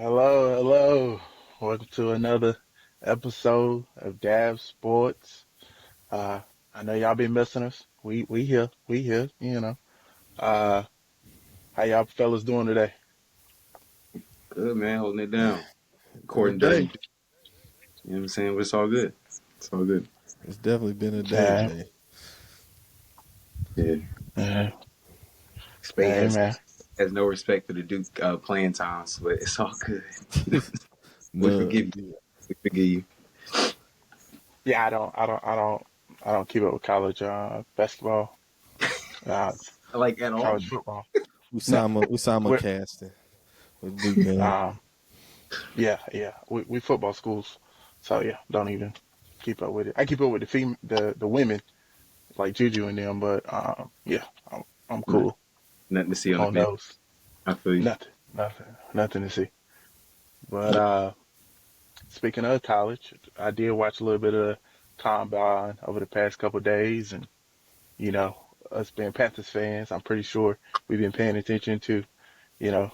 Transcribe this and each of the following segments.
Hello, hello. Welcome to another episode of Dab Sports. Uh, I know y'all been missing us. We here. Uh, how y'all fellas doing today? Good man, holding it down. Good Courting dirty. day. You know what I'm saying? But it's all good. It's all good. It's definitely been a day Uh, today. Yeah. uh, Spade hey has man, has no respect for the Duke playing times, but it's all good. We No, forgive you. We forgive you. yeah, I don't keep up with college basketball, uh, Like at all. college football. we No, we're simulcasting with Duke game. um, yeah, we football schools, so yeah, don't even keep up with it. I keep up with the women like Juju and them, but yeah, I'm Nah, cool nothing to see on the on field. those. I feel you. Nothing to see. But speaking of college, I did watch a little bit of the Combine over the past couple of days, and you know, us being Panthers fans, I'm pretty sure we've been paying attention to, you know,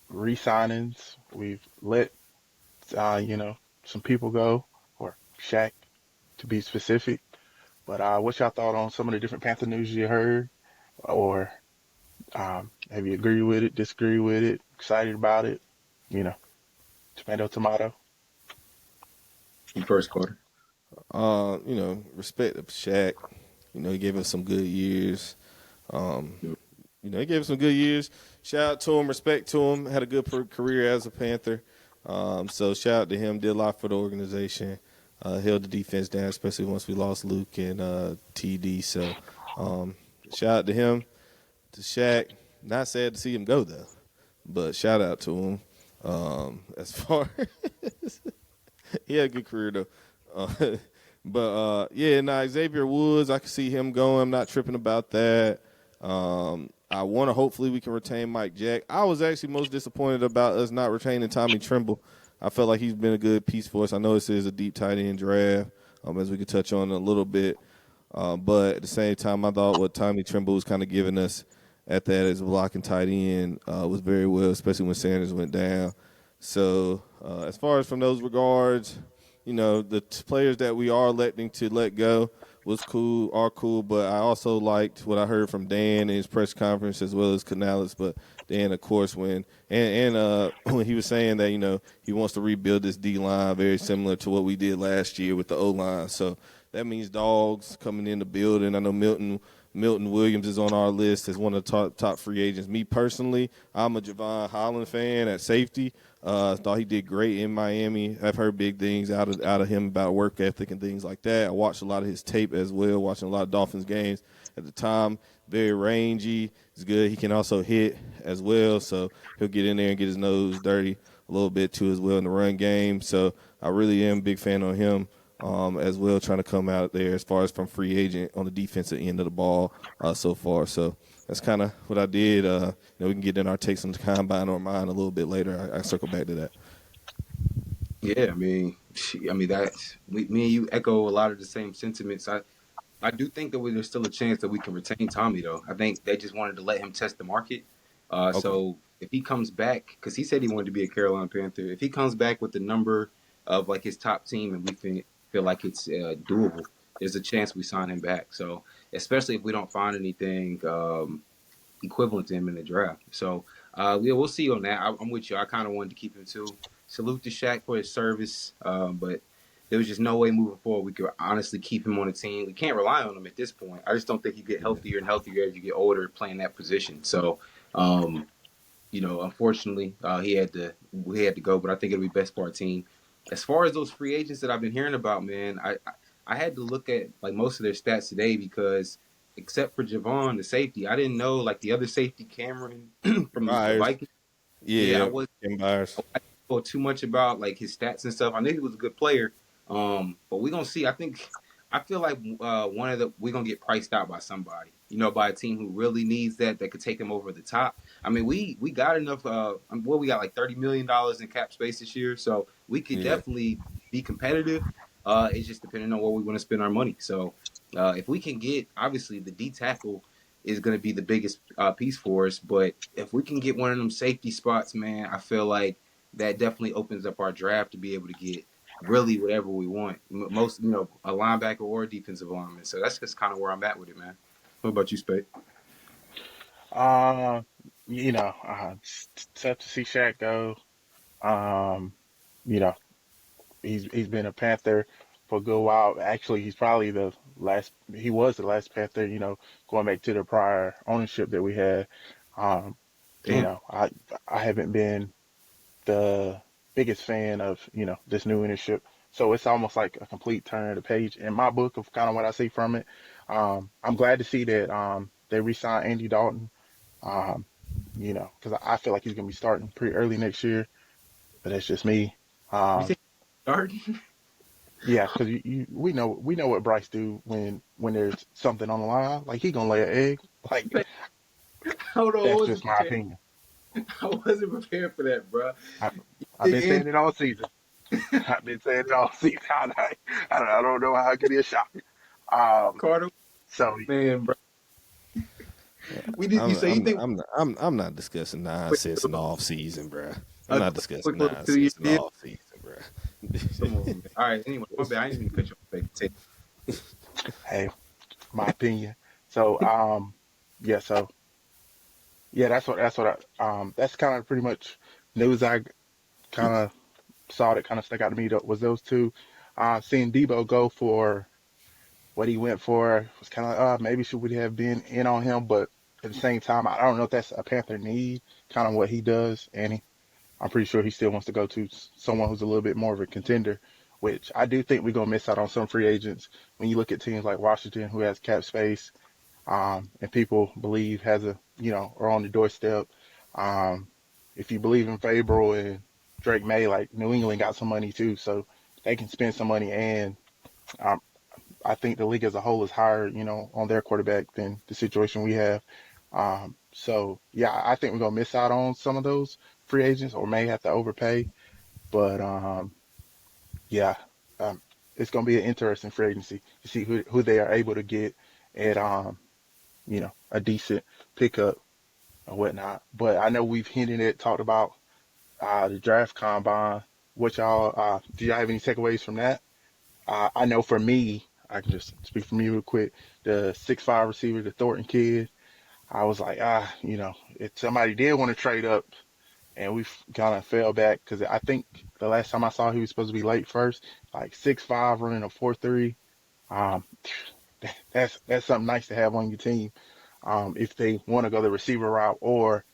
re-signings. We've let you know, some people go, or Shaq to be specific. But what's your thought on some of the different Panther news you heard, or have you agreed with it, disagree with it, excited about it? You know, tomato, tomato. First quarter. Respect to Shaq. He gave us some good years. Um, he gave us some good years. Shout out to him, respect to him. Had a good career as a Panther. So shout out to him. Did a lot for the organization. Held the defense down, especially once we lost Luke and TD. So shout out to him, to Shaq. Not sad to see him go though, but shout out to him. As far he had a good career though. Uh, but Xavier Woods, I can see him going. I'm not tripping about that. I want to hopefully we can retain Mike Jack. I was actually most disappointed about us not retaining Tommy Tremble. I felt like he's been a good piece for us. I know this is a deep tight end draft, as we could touch on in a little bit. But at the same time, I thought what Tommy Tremble was kind of giving us at that as a blocking tight end was very well, especially when Sanders went down. So as far as from those regards, the players that we are electing to let go are cool, but I also liked what I heard from Dan in his press conference as well as Canales. But Dan, of course, when he was saying that he wants to rebuild this D line very similar to what we did last year with the O line. So that means dogs coming in the building. I know Milton Williams is on our list as one of the top free agents. Me personally, I'm a Javon Holland fan at safety. Thought he did great in Miami. I've heard big things out of him about work ethic and things like that. I watched a lot of his tape as well, watching a lot of Dolphins games at the time. Very rangy. He's good. He can also hit as well, so he'll get in there and get his nose dirty a little bit too as well in the run game. So I really am a big fan of him as well, trying to come out there as far as from free agent on the defensive end of the ball so far. So that's kind of what I did. We can get in our takes on the combine or mine a little bit later. I circle back to that. Yeah, that me and you echo a lot of the same sentiments. I do think that there's still a chance that we can retain Tommy, though. I think they just wanted to let him test the market. Okay. So if he comes back, because he said he wanted to be a Carolina Panther, if he comes back with the number of like his top team and we feel like it's doable, there's a chance we sign him back. So especially if we don't find anything equivalent to him in the draft. So yeah, we'll see on that. I'm with you. I kind of wanted to keep him too. Salute to Shaq for his service, but there was just no way moving forward we could honestly keep him on the team. We can't rely on him at this point. I just don't think you get Yeah. healthier and healthier as you get older playing that position. So, um, unfortunately, we had to go. But I think it'll be best for our team. As far as those free agents that I've been hearing about, man, I had to look at like most of their stats today because except for Javon, the safety, I didn't know like the other safety, Cameron from the Byers. Vikings. Yeah, I Yeah. was Ken Byers. I didn't know too much about like his stats and stuff. I knew he was a good player, but we're gonna see. I feel like one of the we're gonna get priced out by somebody. By a team who really needs that could take him over the top. I mean, we got enough. We got like $30 million in cap space this year, so we could Yeah. definitely be competitive. It's just depending on where we want to spend our money. So if we can get, obviously, the D tackle is going to be the biggest piece for us. But if we can get one of them safety spots, man, I feel like that definitely opens up our draft to be able to get really whatever we want. Most, a linebacker or a defensive lineman. So that's just kind of where I'm at with it, man. What about you, Spade? Uh, it's tough to see Shaq go. Um, you know, he's been a Panther for a good while. Actually, he's probably the last. He was the last Panther. Going back to the prior ownership that we had. Um, Damn. I haven't been the biggest fan of this new ownership. So it's almost like a complete turn of the page in my book of kind of what I see from it. I'm glad to see that they re-signed Andy Dalton. Um, because I feel like he's gonna be starting pretty early next year, but that's just me. You Um, think starting? yeah, because we know what Bryce do when there's something on the line. Like he gonna lay an egg. Like Hold on, I that's wasn't just my prepared. opinion. I wasn't prepared for that, bro. I, I've been And saying it all season. I've been saying it all season. I don't know how it could be a shock. Um, Carter, so man, bro. We did. You I'm say you I'm think I'm not discussing nonsense in the off season, bruh. I'm a not discussing quick little 2 year nonsense in the deal? off season, Come on, bruh. man. All right. Anyway, my bad. I didn't mean to cut you off. Baby. hey, my opinion. So yeah. So yeah, that's kind of pretty much news I kind of saw that kind of stuck out to me. Was those two. Seeing Debo go for what he went for was kind of like, maybe should we have been in on him, but at the same time, I don't know if that's a Panther need, kind of what he does, and I'm pretty sure he still wants to go to someone who's a little bit more of a contender, which I do think we're gonna miss out on some free agents when you look at teams like Washington who has cap space, and people believe has are on the doorstep. Um, if you believe in Fabril and Drake May, like New England got some money too, so they can spend some money and um, I think the league as a whole is higher, on their quarterback than the situation we have. So yeah, I think we're gonna miss out on some of those free agents or may have to overpay. But yeah, um, it's gonna be an interesting free agency to see who they are able to get at a decent pickup or whatnot. But I know we've hinted at talked about the draft combine. What y'all do y'all have any takeaways from that? I know for me, I can just speak for me real quick. The 6'5" receiver, the Thornton kid, I was like, if somebody did want to trade up and we kind of fell back because I think the last time I saw he was supposed to be late first, like 6'5" running a 4.3. Um, that's something nice to have on your team. If they want to go the receiver route or,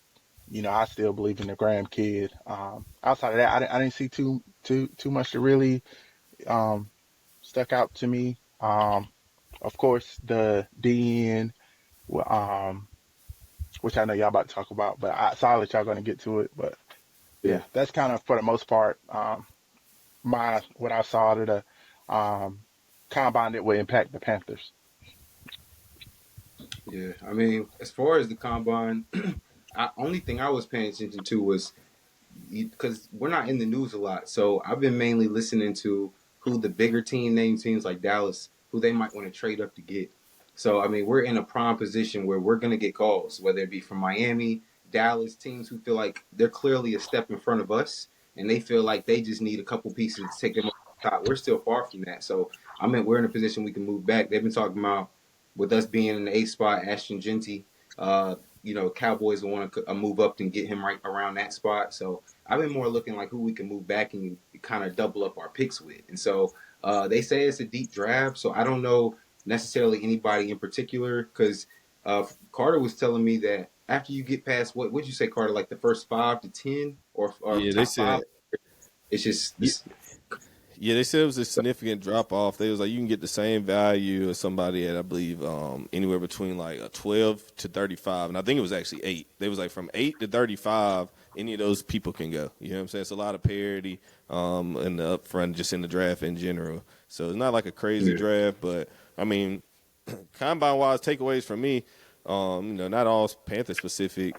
I still believe in the Graham kid. Outside of that, I didn't see too much to really, um, stuck out to me. Of course, the DN, um, which I know y'all about to talk about, but I saw that y'all going to get to it. But Yeah. yeah, that's kind of for the most part, my what I saw to the combine that would impact the Panthers. Yeah. I mean, as far as the combine, only thing I was paying attention to was because we're not in the news a lot. So I've been mainly listening to who the bigger name teams like Dallas, who they might want to trade up to get. So I mean, we're in a prime position where we're going to get calls, whether it be from Miami, Dallas, teams who feel like they're clearly a step in front of us, and they feel like they just need a couple pieces to take them up top. We're still far from that. So I mean, we're in a position we can move back. They've been talking about with us being in the eighth spot, Ashton Genty. Cowboys will want to move up and get him right around that spot. So I've been more looking like who we can move back and kind of double up our picks with. And so they say it's a deep draft, so I don't know necessarily anybody in particular because Carter was telling me that after you get past what would you say, Carter, like the first 5 to 10 or Yeah, they top said. five, it's just Yeah, this. yeah, they said it was a significant drop off. They was like you can get the same value as somebody at I believe anywhere between like a 12 to 35, and I think it was actually 8. They was like from 8 to 35, any of those people can go. You know what I'm saying? It's a lot of parity in the upfront, just in the draft in general. So it's not like a crazy Yeah, draft, but I mean, combine wise takeaways from me, not all Panther specific.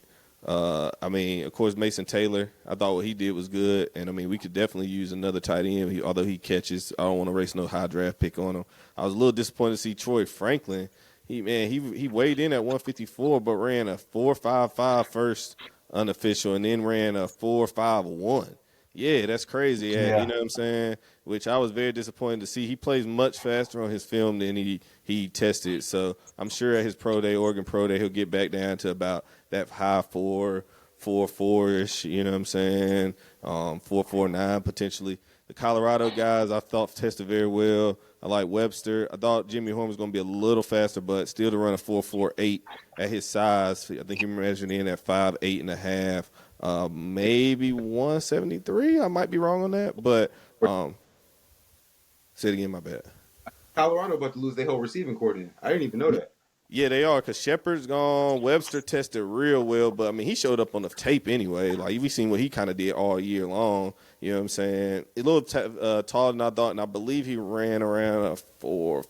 I mean, of course, Mason Taylor. I thought what he did was good, and I mean, we could definitely use another tight end. Although he catches, I don't want to race no high draft pick on him. I was a little disappointed to see Troy Franklin. He weighed in at 154, but ran a 4.55 first unofficial, and then ran a 4.51. Yeah, that's crazy. Yeah, you Yeah. know what I'm saying? Which I was very disappointed to see. He plays much faster on his film than he tested. So I'm sure at his pro day, Oregon pro day, he'll get back down to about that high 4.44 ish. You know what I'm saying? 4.49 potentially. The Colorado guys I thought tested very well. I like Webster. I thought Jimmy Horn was going to be a little faster, but still to run a 4.48 at his size. I think he measured in at 5'8" and a half. Maybe 173. I might be wrong on that, but say it again. My bad. Colorado about to lose their whole receiving coordinator. I didn't even know that. Yeah, they are because Shepard's gone. Webster tested real well, but I mean he showed up on the tape anyway. Like we seen what he kind of did all year long. You know what I'm saying? A little taller than I thought, and I believe he ran around a 4.47,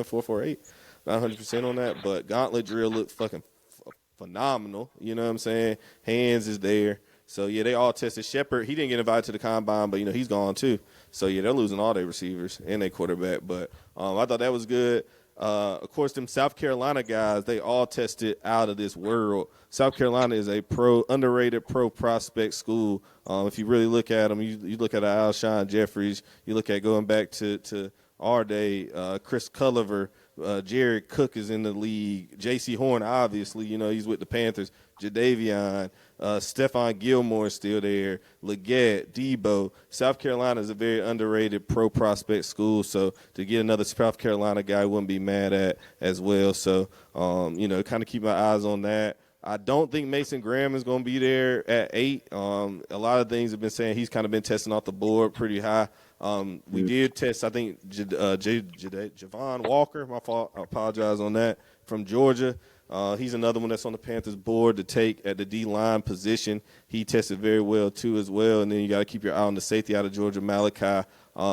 4.48. Not 100% on that, but gauntlet drill looked fucking phenomenal. You know what I'm saying? Hands is there. So, yeah, they all tested. Shepard, he didn't get invited to the Combine, but, he's gone too. So, yeah, they're losing all their receivers and their quarterback. But I thought that was good. Of course, them South Carolina guys, they all tested out of this world. South Carolina is a underrated pro prospect school. If you really look at them, you look at Alshon Jeffries, you look at going back to our day, Chris Culliver, Jared Cook is in the league. J.C. Horn, obviously, he's with the Panthers. Jadavion, Stephon Gilmore is still there. Leggett, Debo. South Carolina is a very underrated pro prospect school, so to get another South Carolina guy, I wouldn't be mad at as well. So, kind of keep my eyes on that. I don't think Mason Graham is going to be there at 8. A lot of things have been saying he's kind of been testing off the board pretty high. We did test, I think, Javon Walker. My fault. I apologize on that. From Georgia. He's another one that's on the Panthers board to take at the D-line position. He tested very well, too, as well. And then you got to keep your eye on the safety out of Georgia, Malachi,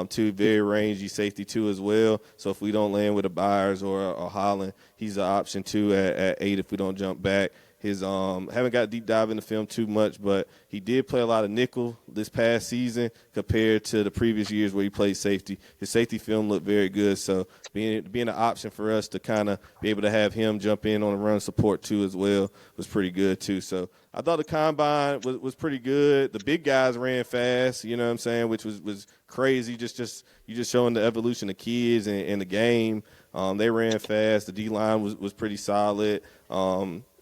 too. Very rangy safety, too, as well. So if we don't land with a Byers or a Holland, he's an option, too, at 8 if we don't jump back. His haven't got deep dive in the film too much, but he did play a lot of nickel this past season compared to the previous years where he played safety. His safety film looked very good, so being an option for us to kind of be able to have him jump in on the run support too as well was pretty good too. So I thought the combine was pretty good. The big guys ran fast, you know what I'm saying, which was crazy. Just showing the evolution of kids and the game. They ran fast. The D line was pretty solid.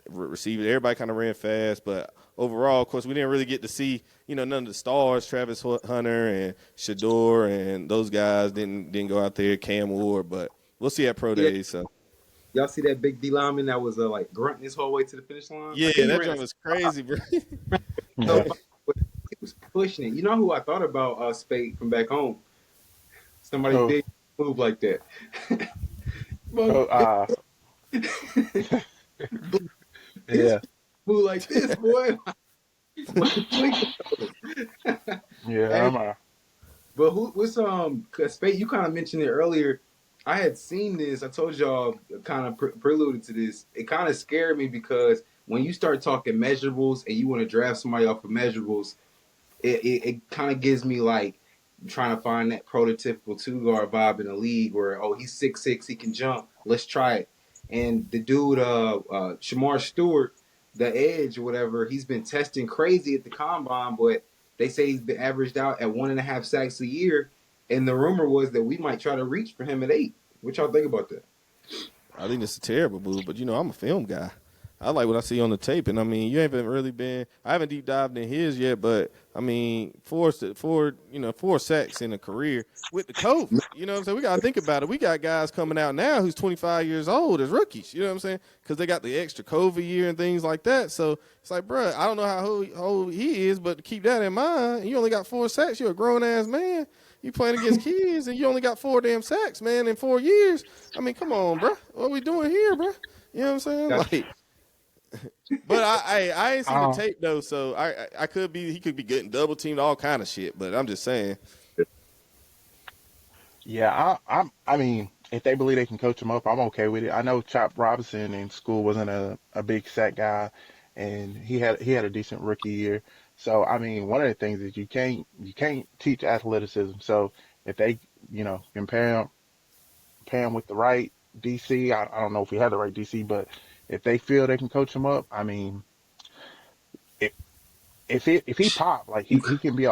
Receivers, everybody kind of ran fast, but overall, of course, we didn't really get to see, none of the stars, Travis Hunter and Shador and those guys didn't go out there, Cam Ward, but we'll see at pro days. So y'all see that big D lineman that was like grunting his whole way to the finish line? Yeah, that joint was crazy, bro. So Yeah. he was pushing it. You know who I thought about? Spade from back home. Somebody Oh, big move like that. oh, yeah, Move like this, boy. yeah. Hey, but what's 'cause Spade, you kind of mentioned it earlier. I had seen this. I told y'all kind of preluded to this. It kind of scared me because when you start talking measurables and you want to draft somebody off of measurables, it kind of gives me like trying to find that prototypical two guard vibe in the league where he's 6'6", he can jump. Let's try it. And the dude Shamar Stewart, the edge or whatever, he's been testing crazy at the combine, but they say he's been averaged out at 1.5 sacks a year. And the rumor was that we might try to reach for him at 8. What y'all think about that? I think it's a terrible move, but I'm a film guy. I like what I see on the tape, and I mean, you haven't really been. I haven't deep dived in his yet, but I mean, four sacks in a career with the COVID. You know what I'm saying? We got to think about it. We got guys coming out now who's 25 years old as rookies. You know what I'm saying? Because they got the extra COVID year and things like that. So it's like, bro, I don't know how old he is, but keep that in mind. You only got 4 sacks. You're a grown ass man. You playing against kids, and you only got 4 damn sacks, man, in 4 years. I mean, come on, bro. What we doing here, bro? You know what I'm saying? Like. But I ain't seen the tape though, so I could be he could be getting double teamed, all kind of shit. But I'm just saying. Yeah. I mean, if they believe they can coach him up, I'm okay with it. I know Chop Robinson in school wasn't a big sack guy, and he had a decent rookie year. So I mean, one of the things is you can't teach athleticism. So if they can pair him with the right DC, I don't know if he had the right DC, but if they feel they can coach him up, I mean, if he pop, like You, he can be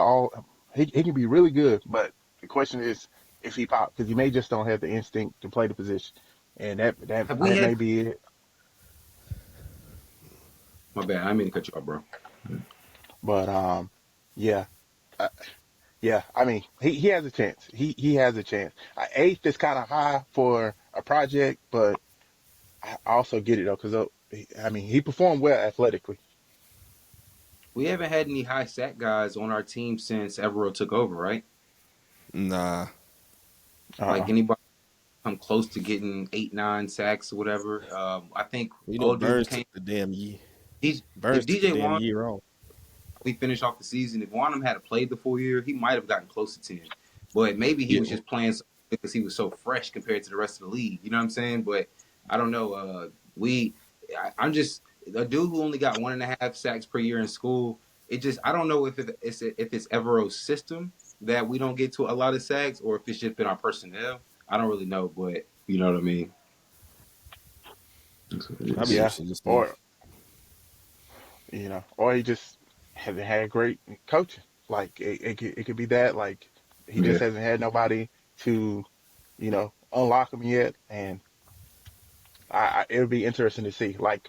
he can be really good, but the question is if he pop because he may just don't have the instinct to play the position, and have we that had? may be it. My bad. I didn't mean to cut you off, bro. But yeah, uh, yeah. I mean, he has a chance. He has a chance. Eighth is kind of high for a project, but I also get it though because I mean he performed well athletically. We haven't had any high sack guys on our team since Evero took over, right? Nah, Like Uh-uh. anybody come close to getting 8, 9 sacks or whatever. I think you know old dude who Burns came. took the damn year. If Burns took the DJ damn Wan year off. we finished off the season, if Wanham had played the full year, he might have gotten close to 10. But maybe he Yeah, was just playing because he was so fresh compared to the rest of the league. You know what I'm saying? But I don't know. I'm just a dude who only got 1.5 sacks per year in school. It just I don't know if it's Evero's system that we don't get to a lot of sacks, or if it's just been our personnel. I don't really know, but you know what I mean. That's what it I'd be is. Yeah, interested to see. or or he just hasn't had great coaching. Like it could be that. Like he just Yeah. hasn't had nobody to unlock him yet, and it'll be interesting to see. Like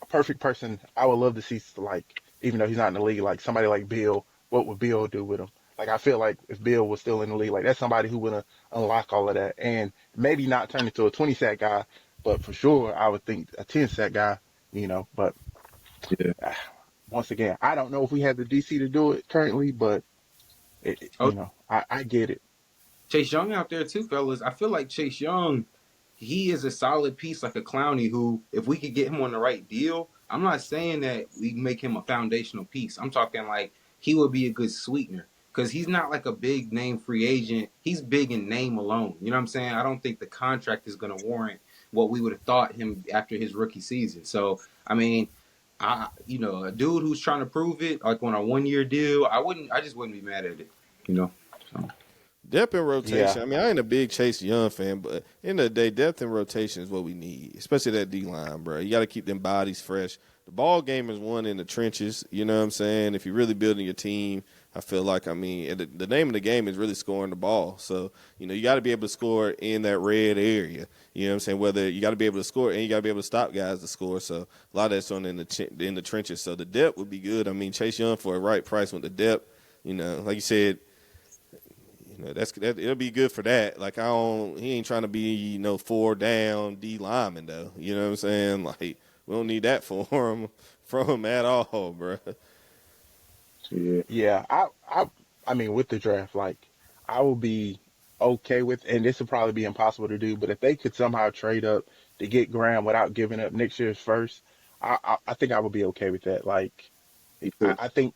a perfect person, I would love to see like even though he's not in the league, like somebody like Bill. What would Bill do with him? Like I feel like if Bill was still in the league, like that's somebody who would unlock all of that, and maybe not turn into a 20 sack guy, but for sure I would think a 10 sack guy. But Yeah. uh, once again, I don't know if we have the DC to do it currently, but Oh, I get it. Chase Young out there too, fellas. I feel like Chase Young, he is a solid piece, like a Clowney. Who, if we could get him on the right deal, I'm not saying that we make him a foundational piece. I'm talking like he would be a good sweetener because he's not like a big name free agent. He's big in name alone. You know what I'm saying? I don't think the contract is going to warrant what we would have thought him after his rookie season. So, I mean, a dude who's trying to prove it, like on a 1 year deal, I just wouldn't be mad at it. You know. So. Depth in Yeah, rotation. I mean, I ain't a big Chase Young fan, but at the end of the day, depth in rotation is what we need, especially that D line, bro. You got to keep them bodies fresh. The ball game is won in the trenches. You know what I'm saying? If you're really building your team, I feel like, I mean, the name of the game is really scoring the ball. So, you got to be able to score in that red area. You know what I'm saying? Whether you got to be able to score and you got to be able to stop guys to score. So, a lot of that's on in the trenches. So, the depth would be good. I mean, Chase Young for a right price with the depth, like you said, it'll be good for that. Like he ain't trying to be 4 down D lineman though. You know what I'm saying? Like we don't need that for him from him at all, bro. Yeah. yeah. I mean, with the draft, like I will be okay with, and this will probably be impossible to do, but if they could somehow trade up to get Graham without giving up next year's first, I think I would be okay with that. Like Me too. I think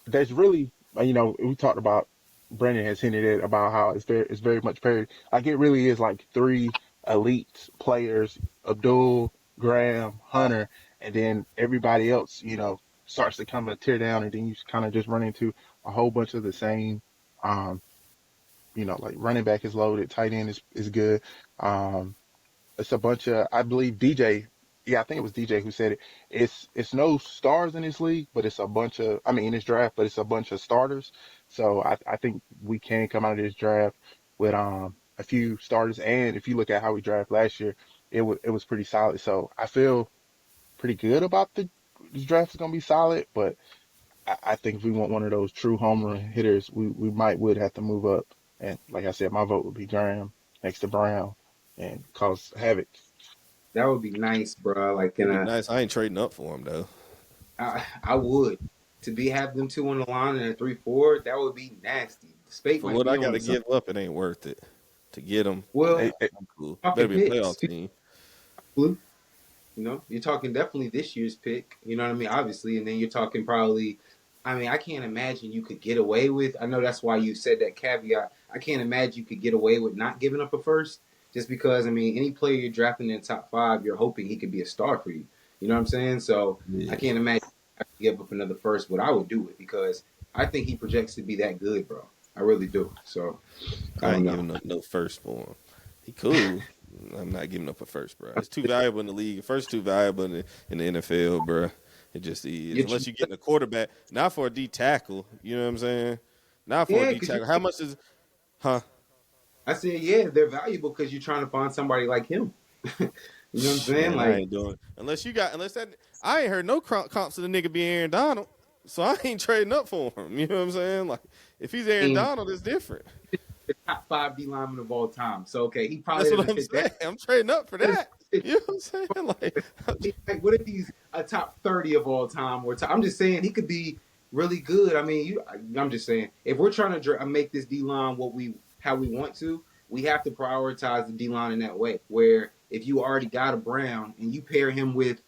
there's really, we talked about. Brandon has hinted at about how it's very much parity. Like it really is like three elite players: Abdul, Graham, Hunter, and then everybody else. Starts to come a tear down, and then you kind of just run into a whole bunch of the same. Um, like running back is loaded, tight end is good. Um, it's a bunch of, I believe DJ, yeah, I think it was DJ who said it. It's no stars in this league, but it's a bunch of, I mean, in this draft, but it's a bunch of starters. So I think we can come out of this draft with a few starters. And if you look at how we draft last year, it was pretty solid. So I feel pretty good about this draft is gonna be solid, but I think if we want one of those true home run hitters, we would have to move up. And like I said, my vote would be Graham next to Brown and cause havoc. That would be nice, bro. Like It'd be nice. I ain't trading up for him though. I would to be have them two on the line and a 3-4. That would be nasty. Spake For might what be I got on to to something. give up, it ain't worth it to get him. Well, Hey, hey, I'm cool. Better talking be a picks, playoff team. blue. You're talking definitely this year's pick. You know what I mean? Obviously, and then you're talking probably. I mean, I can't imagine you could get away with. I know that's why you said that caveat. I can't imagine you could get away with not giving up a first, just because. I mean, any player you're drafting in the top 5, you're hoping he could be a star for you. You know what I'm saying? So I Yeah, can't imagine I could give up another first, but I would do it because I think he projects to be that good, bro. I really do. So I I don't ain't know. giving up no first for him. He cool. I'm not giving up a first, bro. It's too valuable in the league. First, too valuable in the NFL, bro. It just is. You, Unless you're getting a quarterback, not for a D tackle. You know what I'm saying? Not for a yeah, D because tackle. How much is? Huh? I said, yeah, they're valuable because you're trying to find somebody like him. You know what I'm saying? Man, I Like, ain't doing it. Unless that I ain't heard no comps of the nigga being Aaron Donald. So I ain't trading up for him. You know what I'm saying? Like if he's Aaron in Donald, it's different. the top 5 D lineman of all time. So okay, he probably That's what doesn't I'm fit that. saying. I'm trading up for that. You know what I'm saying? Like, what if he's a top 30 of all time? I'm just saying he could be really good. I mean, I'm just saying if we're trying to make this D line how we want to, we have to prioritize the D line in that way. Where if you already got a Brown and you pair him with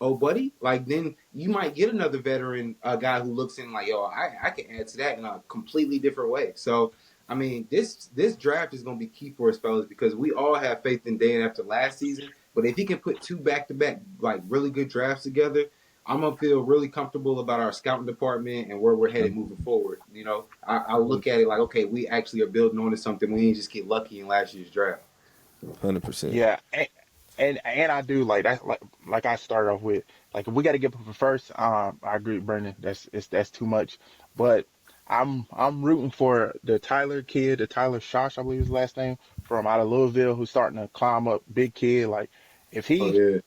oh buddy, like then you might get another veteran, a guy who looks in like, yo, I can add to that in a completely different way. So I mean, this draft is going to be key for us, fellas, because we all have faith in Dan after last season. But if he can put 2 back-to-back, like, really good drafts together, I'm going to feel really comfortable about our scouting department and where we're headed moving forward. I'll look at it like, okay, we actually are building on to something. We didn't just get lucky in last year's draft. 100%. Yeah, and I do like that. Like I started off with, like if we got to get him first. I agree with Brendan. That's too much. But I'm rooting for the Tyler kid, the Tyler Shosh, I believe his last name, from out of Louisville, who's starting to climb up. Big kid. Like if Oh, he yeah.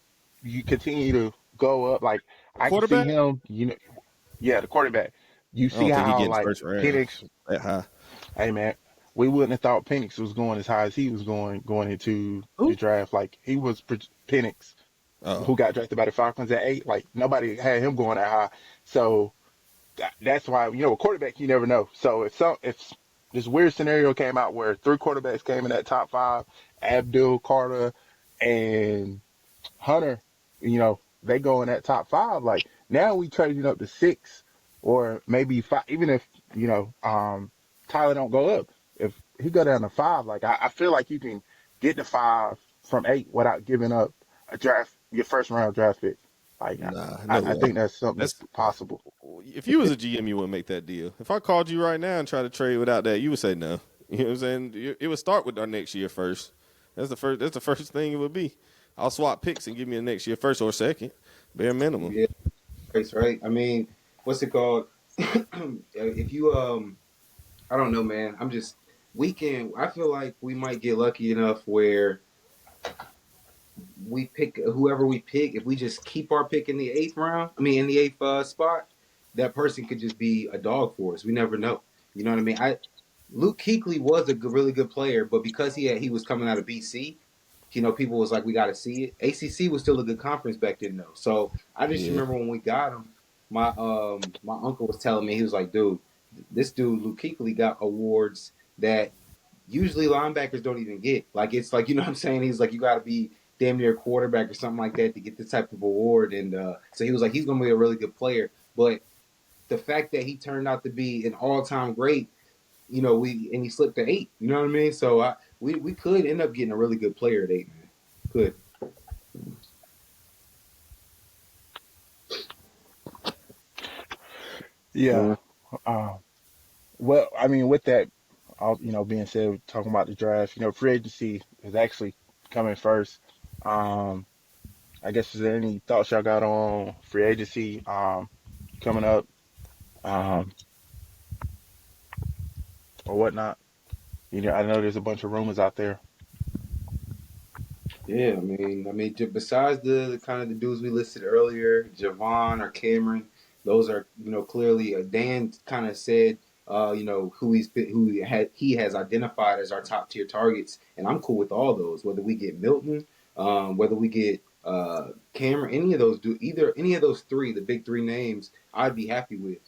you continue to go up, like I can see Quarterback? him. Yeah, the quarterback. You I see don't think he how getting like first round Penix. that high. Hey man, we wouldn't have thought Penix was going as high as he was going into the Who? draft. Like he was Penix, Oh, who got drafted by the Falcons at 8. Like nobody had him going that high. So that's why a quarterback you never know. So if this weird scenario came out where 3 quarterbacks came in that top 5, Abdul, Carter, and Hunter, they go in that top 5. Like now we trading up to 6 or maybe 5. Even if Tyler don't go up, if he go down to 5, like I feel like you can get to 5 from 8 without giving up your first round draft pick. Like nah, no I way. think that's something That's that's possible. if you was a GM, you wouldn't make that deal. If I called you right now and tried to trade without that, you would say no. You know what I'm saying? It would start with our next year first. That's the first. That's the first thing it would be. I'll swap picks and give me a next year first or second, bare minimum. Yeah, right. I mean, what's it called? If you I don't know, man. I feel like we might get lucky enough where we pick whoever we pick. If we just keep our pick in the 8th round, I mean in the 8th spot, that person could just be a dog for us. We never know. You know what I mean? Luke Kuechly was a really good player, but because he was coming out of BC, people was like, we got to see it. ACC was still a good conference back then, though. So I just Yeah, remember when we got him, my uncle was telling me, he was like, dude, this dude Luke Kuechly got awards that usually linebackers don't even get. Like it's like what I'm saying. He's like, you got to be damn near a quarterback or something like that to get this type of award. And so he was like, he's going to be a really good player. But the fact that he turned out to be an all-time great, he slipped to 8. You know what I mean? So we could end up getting a really good player at 8, man. Could. Yeah. Yeah. Uh, well, I mean, with that, all being said, talking about the draft, free agency is actually coming first. Um, I guess is there any thoughts y'all got on free agency coming up um, or whatnot? I know there's a bunch of rumors out there. Yeah, besides the kind of the dudes we listed earlier, Javon or Cameron, those are clearly. Dan kind of said he has identified as our top tier targets, and I'm cool with all those. Whether we get Milton, whether we get Cameron, any of those 3, the big 3 names, I'd be happy with.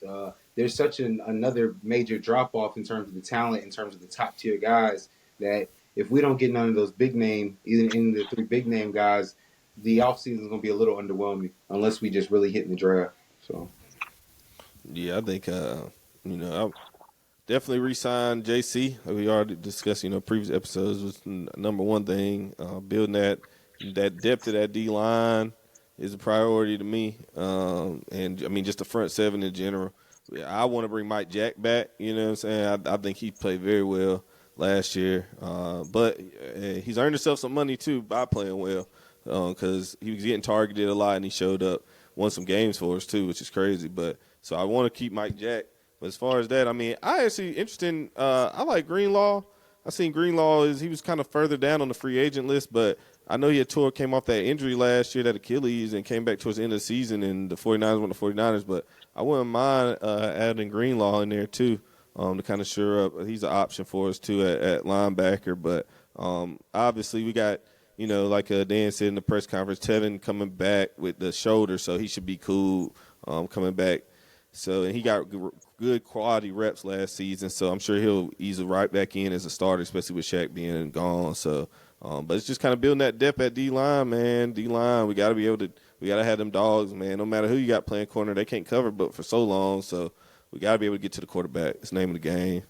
There's such another major drop off in terms of the talent, in terms of the top tier guys that if we don't get none of those big name, either any of the 3 big name guys, the offseason is going to be a little underwhelming unless we just really hit in the draft. So yeah. I think I definitely re-sign JC. We already discussed previous episodes was number one thing. Building that depth of that D line is a priority to me. And I mean just the front 7 in general. I want to bring Mike Jack back. You know what I'm saying? I think he played very well last year. But he's earned himself some money too by playing well because he was getting targeted a lot and he showed up. won some games for us too, which is crazy. But so I want to keep Mike Jack. But as far as that, I mean, I actually interesting. I like Greenlaw. I seen Greenlaw he was kind of further down on the free agent list, but I know he came off that injury last year, that Achilles, and came back towards the end of the season, and the 49ers went to 49ers. But I wouldn't mind adding Greenlaw in there too, to kind of shore up. He's an option for us too at linebacker. But obviously we got, like Dan said in the press conference, Tevin coming back with the shoulder, so he should be cool coming back. So, and he got good quality reps last season, so I'm sure he'll ease right back in as a starter, especially with Shaq being gone. So, but it's just kind of building that depth at D-line, man. D-line, we got to have them dogs, man. No matter who you got playing corner, they can't cover but for so long. So we got to be able to get to the quarterback. It's the name of the game.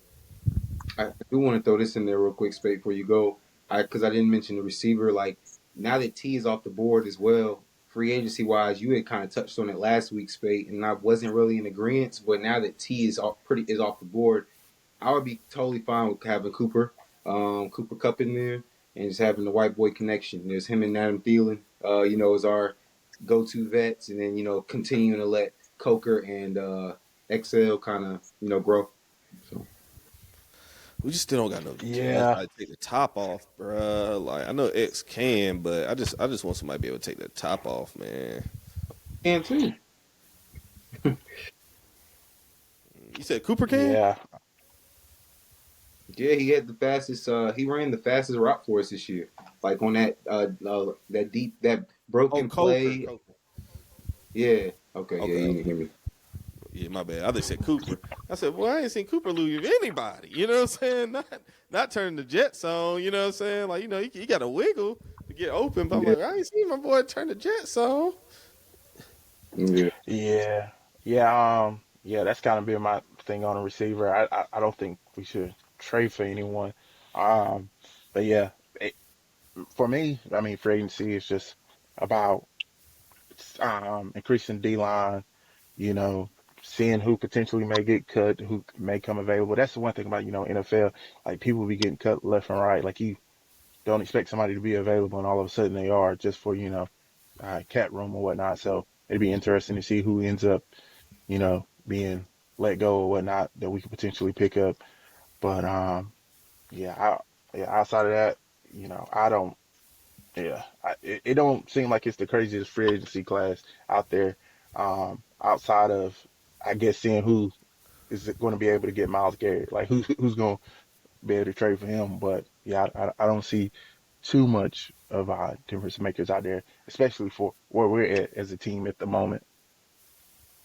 I do want to throw this in there real quick, Spade, before you go, because I didn't mention the receiver. Like, now that T is off the board as well, free agency wise, you had kind of touched on it last week, Spade, and I wasn't really in agreement. But now that T is off the board, I would be totally fine with having Cooper Kupp in there, and just having the white boy connection. There's him and Adam Thielen, as our go-to vets, and then continuing to let Coker and XL kind of grow. So. We just still don't got no Yeah. I take the top off, bruh. Like, I know X can, but I just want somebody to be able to take the top off, man. Can too. You said Cooper can? Yeah. Yeah, he had the fastest. He ran the fastest route for us this year. Like on that broken play. Coker. Yeah. Okay. Yeah, you didn't hear me. Yeah, my bad. I just said Cooper. I said, well, I ain't seen Cooper lose anybody. You know what I'm saying? Not turning the Jets on. You know what I'm saying? Like, he got to wiggle to get open. But I'm like, I ain't seen my boy turn the Jets on. Yeah. Yeah. That's kind of been my thing on a receiver. I don't think we should trade for anyone. But yeah, for me, I mean, free agency is just about increasing D line. Seeing who potentially may get cut, who may come available. That's the one thing about NFL. Like, people be getting cut left and right. Like, you don't expect somebody to be available, and all of a sudden they are, just for cap room or whatnot. So it'd be interesting to see who ends up being let go or whatnot that we could potentially pick up. But outside of that, I don't. Yeah, it don't seem like it's the craziest free agency class out there. Outside of, I guess, seeing who is going to be able to get Myles Garrett, like who's going to be able to trade for him. But yeah, I don't see too much of difference makers out there, especially for where we're at as a team at the moment.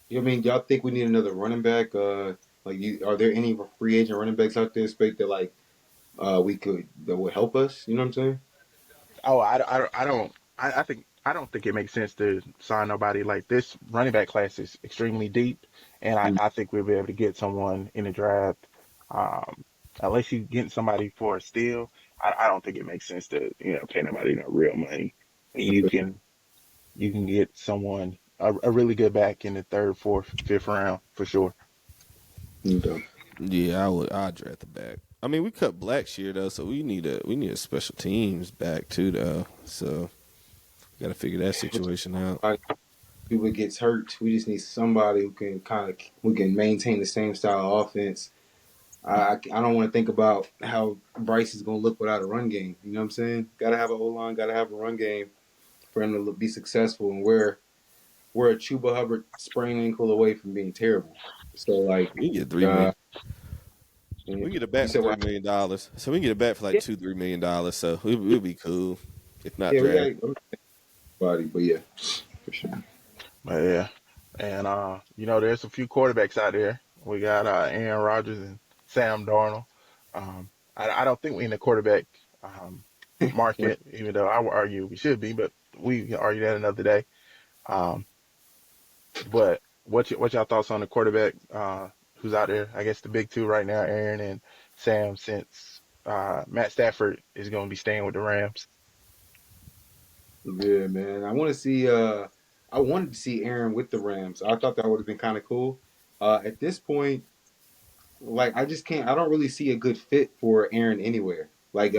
I mean, y'all think we need another running back? Are there any free agent running backs out there, Spake, that that would help us? You know what I'm saying? Oh, I don't. I don't think it makes sense to sign nobody. Like, this running back class is extremely deep, and I think we'll be able to get someone in the draft. Unless you get somebody for a steal, I don't think it makes sense to pay nobody real money. You can get someone a really good back in the third, fourth, fifth round for sure. Okay. Yeah, I'd draft the back. I mean, we cut Blackshear though, so we need a special teams back too though. So we got to figure that situation out. People gets hurt. We just need somebody who can maintain the same style of offense. I don't want to think about how Bryce is going to look without a run game. You know what I'm saying? Got to have an O-line, got to have a run game for him to be successful. And we're a Chuba Hubbard sprained ankle away from being terrible. So, like, We can get $3 million. We and can get a bat for $3 million. So we can get a bat for like $2-3 million. So we'll be cool. If not, yeah, draft. we got body, but yeah, for sure. But yeah, and there's a few quarterbacks out there. We got Aaron Rodgers and Sam Darnold. I don't think we're in the quarterback market, even though I would argue we should be, but we can argue that another day. But what y'all thoughts on the quarterback who's out there? I guess the big two right now, Aaron and Sam, since Matt Stafford is going to be staying with the Rams. Yeah, man. I wanted to see Aaron with the Rams. I thought that would have been kind of cool. At this point, like, I just can't. I don't really see a good fit for Aaron anywhere. Like,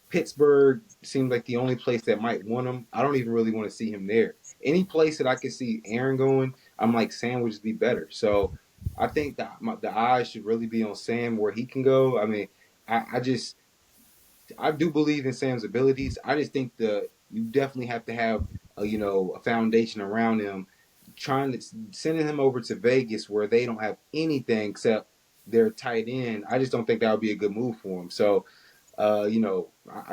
Pittsburgh seems like the only place that might want him. I don't even really want to see him there. any place that I could see Aaron going, I'm like Sam would just be better. So I think that the eyes should really be on Sam where he can go. I mean, I just I do believe in Sam's abilities. I just think you definitely have to have a foundation around him. Trying to sending him over to Vegas where they don't have anything except their tight end. I just don't think that would be a good move for him. So,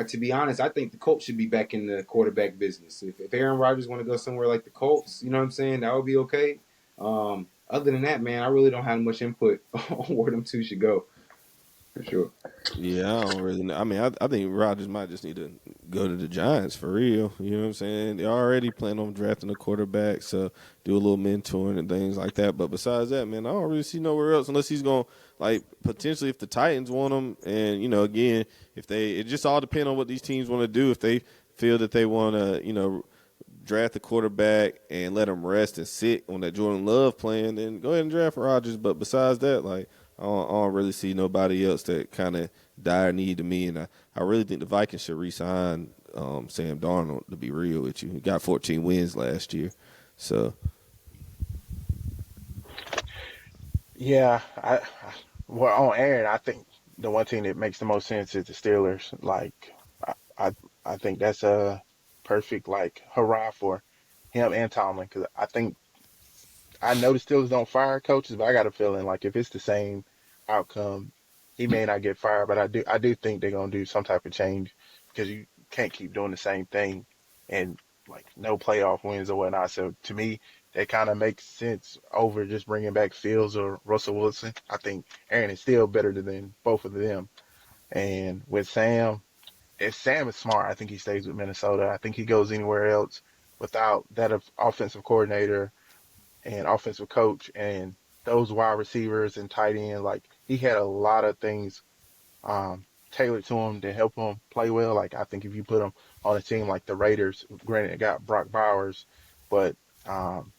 to be honest, I think the Colts should be back in the quarterback business. If Aaron Rodgers want to go somewhere like the Colts, you know what I'm saying, that would be okay. Other than that, man, I really don't have much input on where them two should go for sure. Yeah, I don't really know. I mean, I think Rodgers might just need to go to the Giants for real. You know what I'm saying? They already plan on drafting a quarterback, so do a little mentoring and things like that. But besides that, man, I don't really see nowhere else unless he's going, like, potentially if the Titans want him. And, again, it just all depends on what these teams want to do. If they feel that they want to, draft the quarterback and let him rest and sit on that Jordan Love plan, then go ahead and draft Rodgers. But besides that, like, I don't really see nobody else that kind of dire need to me. And I really think the Vikings should re-sign Sam Darnold, to be real with you. He got 14 wins last year. So, Yeah, well, on Aaron, I think the one team that makes the most sense is the Steelers. Like, I, I, I think that's a perfect like hurrah for him and Tomlin because I know the Steelers don't fire coaches, but I got a feeling like if it's the same outcome, he may not get fired. But I do think they're gonna do some type of change because you can't keep doing the same thing and like no playoff wins or whatnot. So to me, that kind of makes sense over just bringing back Fields or Russell Wilson. I think Aaron is still better than both of them. And with Sam, if Sam is smart, I think he stays with Minnesota. I think he goes anywhere else without that offensive coordinator and offensive coach and those wide receivers and tight end. Like he had a lot of things tailored to him to help him play well. Like I think if you put him on a team like the Raiders, granted it got Brock Bowers, but um,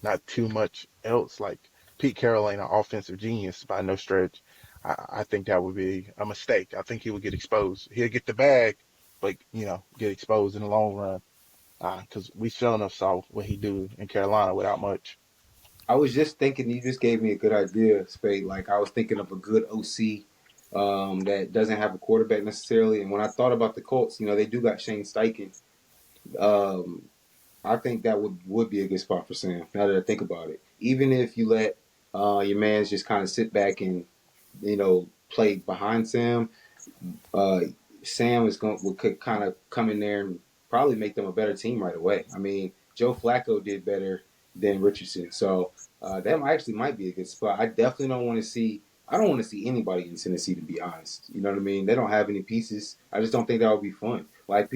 not too much else. Like Pete Carroll ain't an offensive genius by no stretch. I think that would be a mistake. I think he would get exposed. He'll get the bag, but get exposed in the long run. Because we sure enough saw what he do in Carolina without much. I was just thinking, you just gave me a good idea, Spade. Like I was thinking of a good OC that doesn't have a quarterback necessarily. And when I thought about the Colts, they do got Shane Steichen. Um, I think that would be a good spot for Sam. Now that I think about it, even if you let your man's just kind of sit back and play behind Sam, uh, Sam could kind of come in there and probably make them a better team right away. I mean, Joe Flacco did better than Richardson, so that might be a good spot. I definitely don't want to see. I don't want to see anybody in Tennessee, to be honest. You know what I mean? They don't have any pieces. I just don't think that would be fun. Like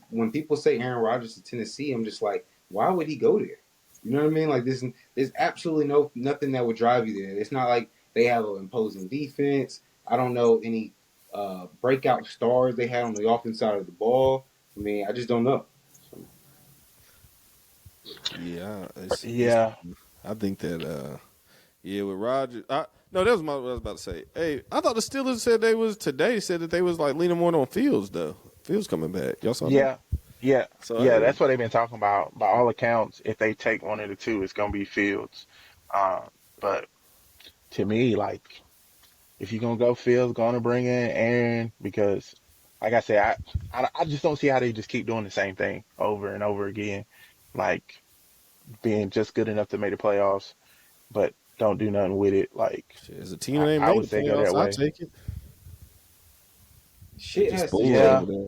when people say Aaron Rodgers to Tennessee, I'm just like, why would he go there? You know what I mean? Like there's absolutely nothing that would drive you there. It's not like they have an imposing defense. I don't know any breakout stars they had on the offense side of the ball. I mean, I just don't know. So, yeah, it's Yeah, I think that yeah, with Rodgers, no, that was what I was about to say. Hey, I thought the Steelers said that they was like leaning more on Fields though. Fields coming back. Y'all saw that? yeah, yeah, So I yeah. heard. That's what they've been talking about. By all accounts, if they take one of the two, it's gonna be Fields. Uh, but to me, like if you're gonna go Fields, gonna bring in Aaron because, like I said, I just don't see how they just keep doing the same thing over and over again, like being just good enough to make the playoffs, but don't do nothing with it. Like Shit, as a team that ain't I made would the say go playoffs, that I way. take it. They shit just has to spoiled shake. over Yeah, there.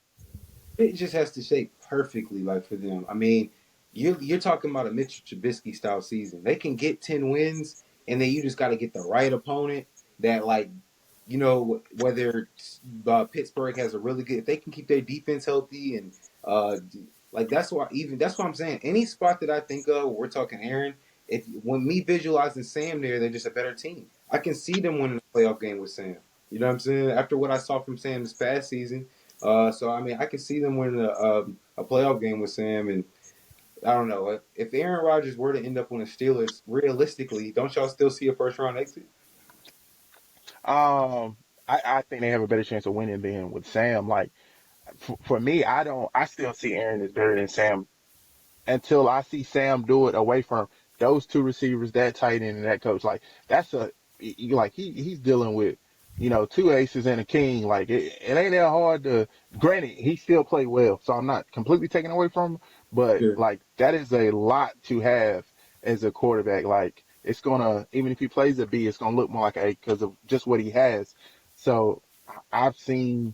It just has to shake perfectly, like for them. I mean, you're talking about a Mitchell Trubisky style season. They can get 10 wins, and then you just got to get the right opponent that like whether Pittsburgh has a really good, if they can keep their defense healthy and uh, like that's why I'm saying any spot that I think of, we're talking Aaron. If when me visualizing Sam there, they're just a better team. I can see them winning a playoff game with Sam. You know what I'm saying? After what I saw from Sam this past season, so I mean I can see them winning a playoff game with Sam, and I don't know if Aaron Rodgers were to end up on the Steelers. Realistically, don't y'all still see a first round exit? um, I think they have a better chance of winning than with Sam. Like for me, I don't. I still see Aaron as better than Sam until I see Sam do it away from those two receivers, that tight end and that coach. Like that's he's dealing with, two aces and a king. Like it ain't that hard to. Granted, he still played well, so I'm not completely taking away from him, but Yeah. like that is a lot to have as a quarterback. Like it's gonna, even if he plays a B, it's gonna look more like a A because of just what he has. So I've seen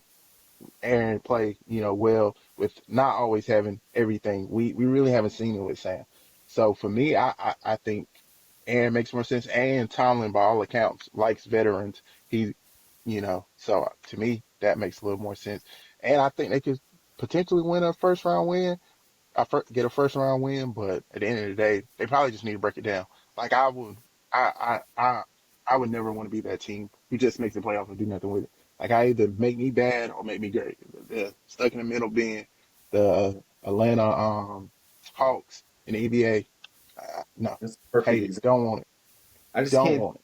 Aaron play, well with not always having everything. We really haven't seen it with Sam. So for me, I think Aaron makes more sense. And Tomlin, by all accounts, likes veterans. So to me, that makes a little more sense. And I think they could potentially win a first round win. Get a first round win, but at the end of the day, they probably just need to break it down. Like I would never want to be that team who just makes the playoffs and do nothing with it. Like I either make me bad or make me great. The stuck in the middle being the Atlanta Hawks in the EBA. No, That's a perfect hate it. example. Don't want it. I just Don't can't want it.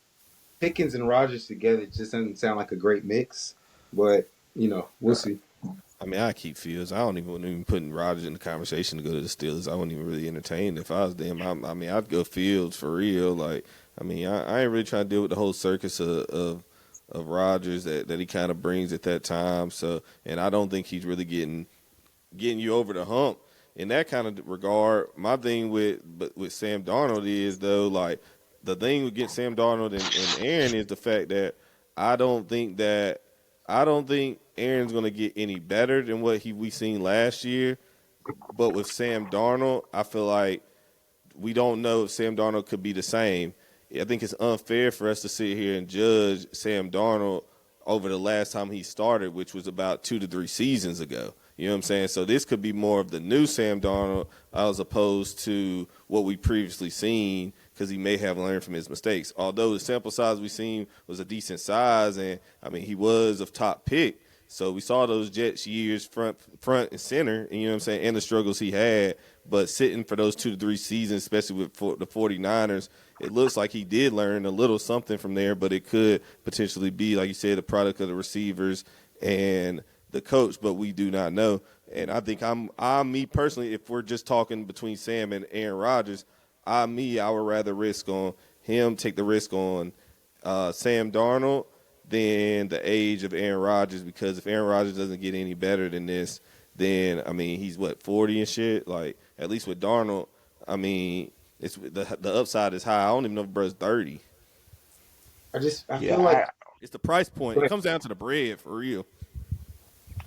Pickens and Rodgers together just doesn't sound like a great mix. But we'll see. I mean, I keep Fields. I don't even putting Rodgers in the conversation to go to the Steelers. I wouldn't even really entertain it if I was them. I mean, I'd go Fields for real. Like, I mean, I ain't really trying to deal with the whole circus of Rodgers that he kind of brings at that time. So, and I don't think he's really getting you over the hump in that kind of regard. My thing with Sam Darnold is though, like the thing with getting Sam Darnold and Aaron is the fact that I don't think Aaron's going to get any better than what we seen last year. But with Sam Darnold, I feel like we don't know if Sam Darnold could be the same. I think it's unfair for us to sit here and judge Sam Darnold over the last time he started, which was about 2 to 3 seasons ago. You know what I'm saying? So this could be more of the new Sam Darnold as opposed to what we previously seen because he may have learned from his mistakes. Although the sample size we seen was a decent size, and, I mean, he was a top pick. So we saw those Jets years front and center, and you know what I'm saying, and the struggles he had. But sitting for those 2 to 3 seasons, especially with the 49ers, it looks like he did learn a little something from there, but it could potentially be, like you said, a product of the receivers and the coach, but we do not know. And I think me personally, if we're just talking between Sam and Aaron Rodgers, I would rather take the risk on Sam Darnold than the age of Aaron Rodgers, because if Aaron Rodgers doesn't get any better than this, then, I mean, he's 40 and shit. Like, at least with Darnold, I mean, it's the upside is high. I don't even know if bro's 30. I Yeah, feel like It's the price point. It comes down to the bread for real.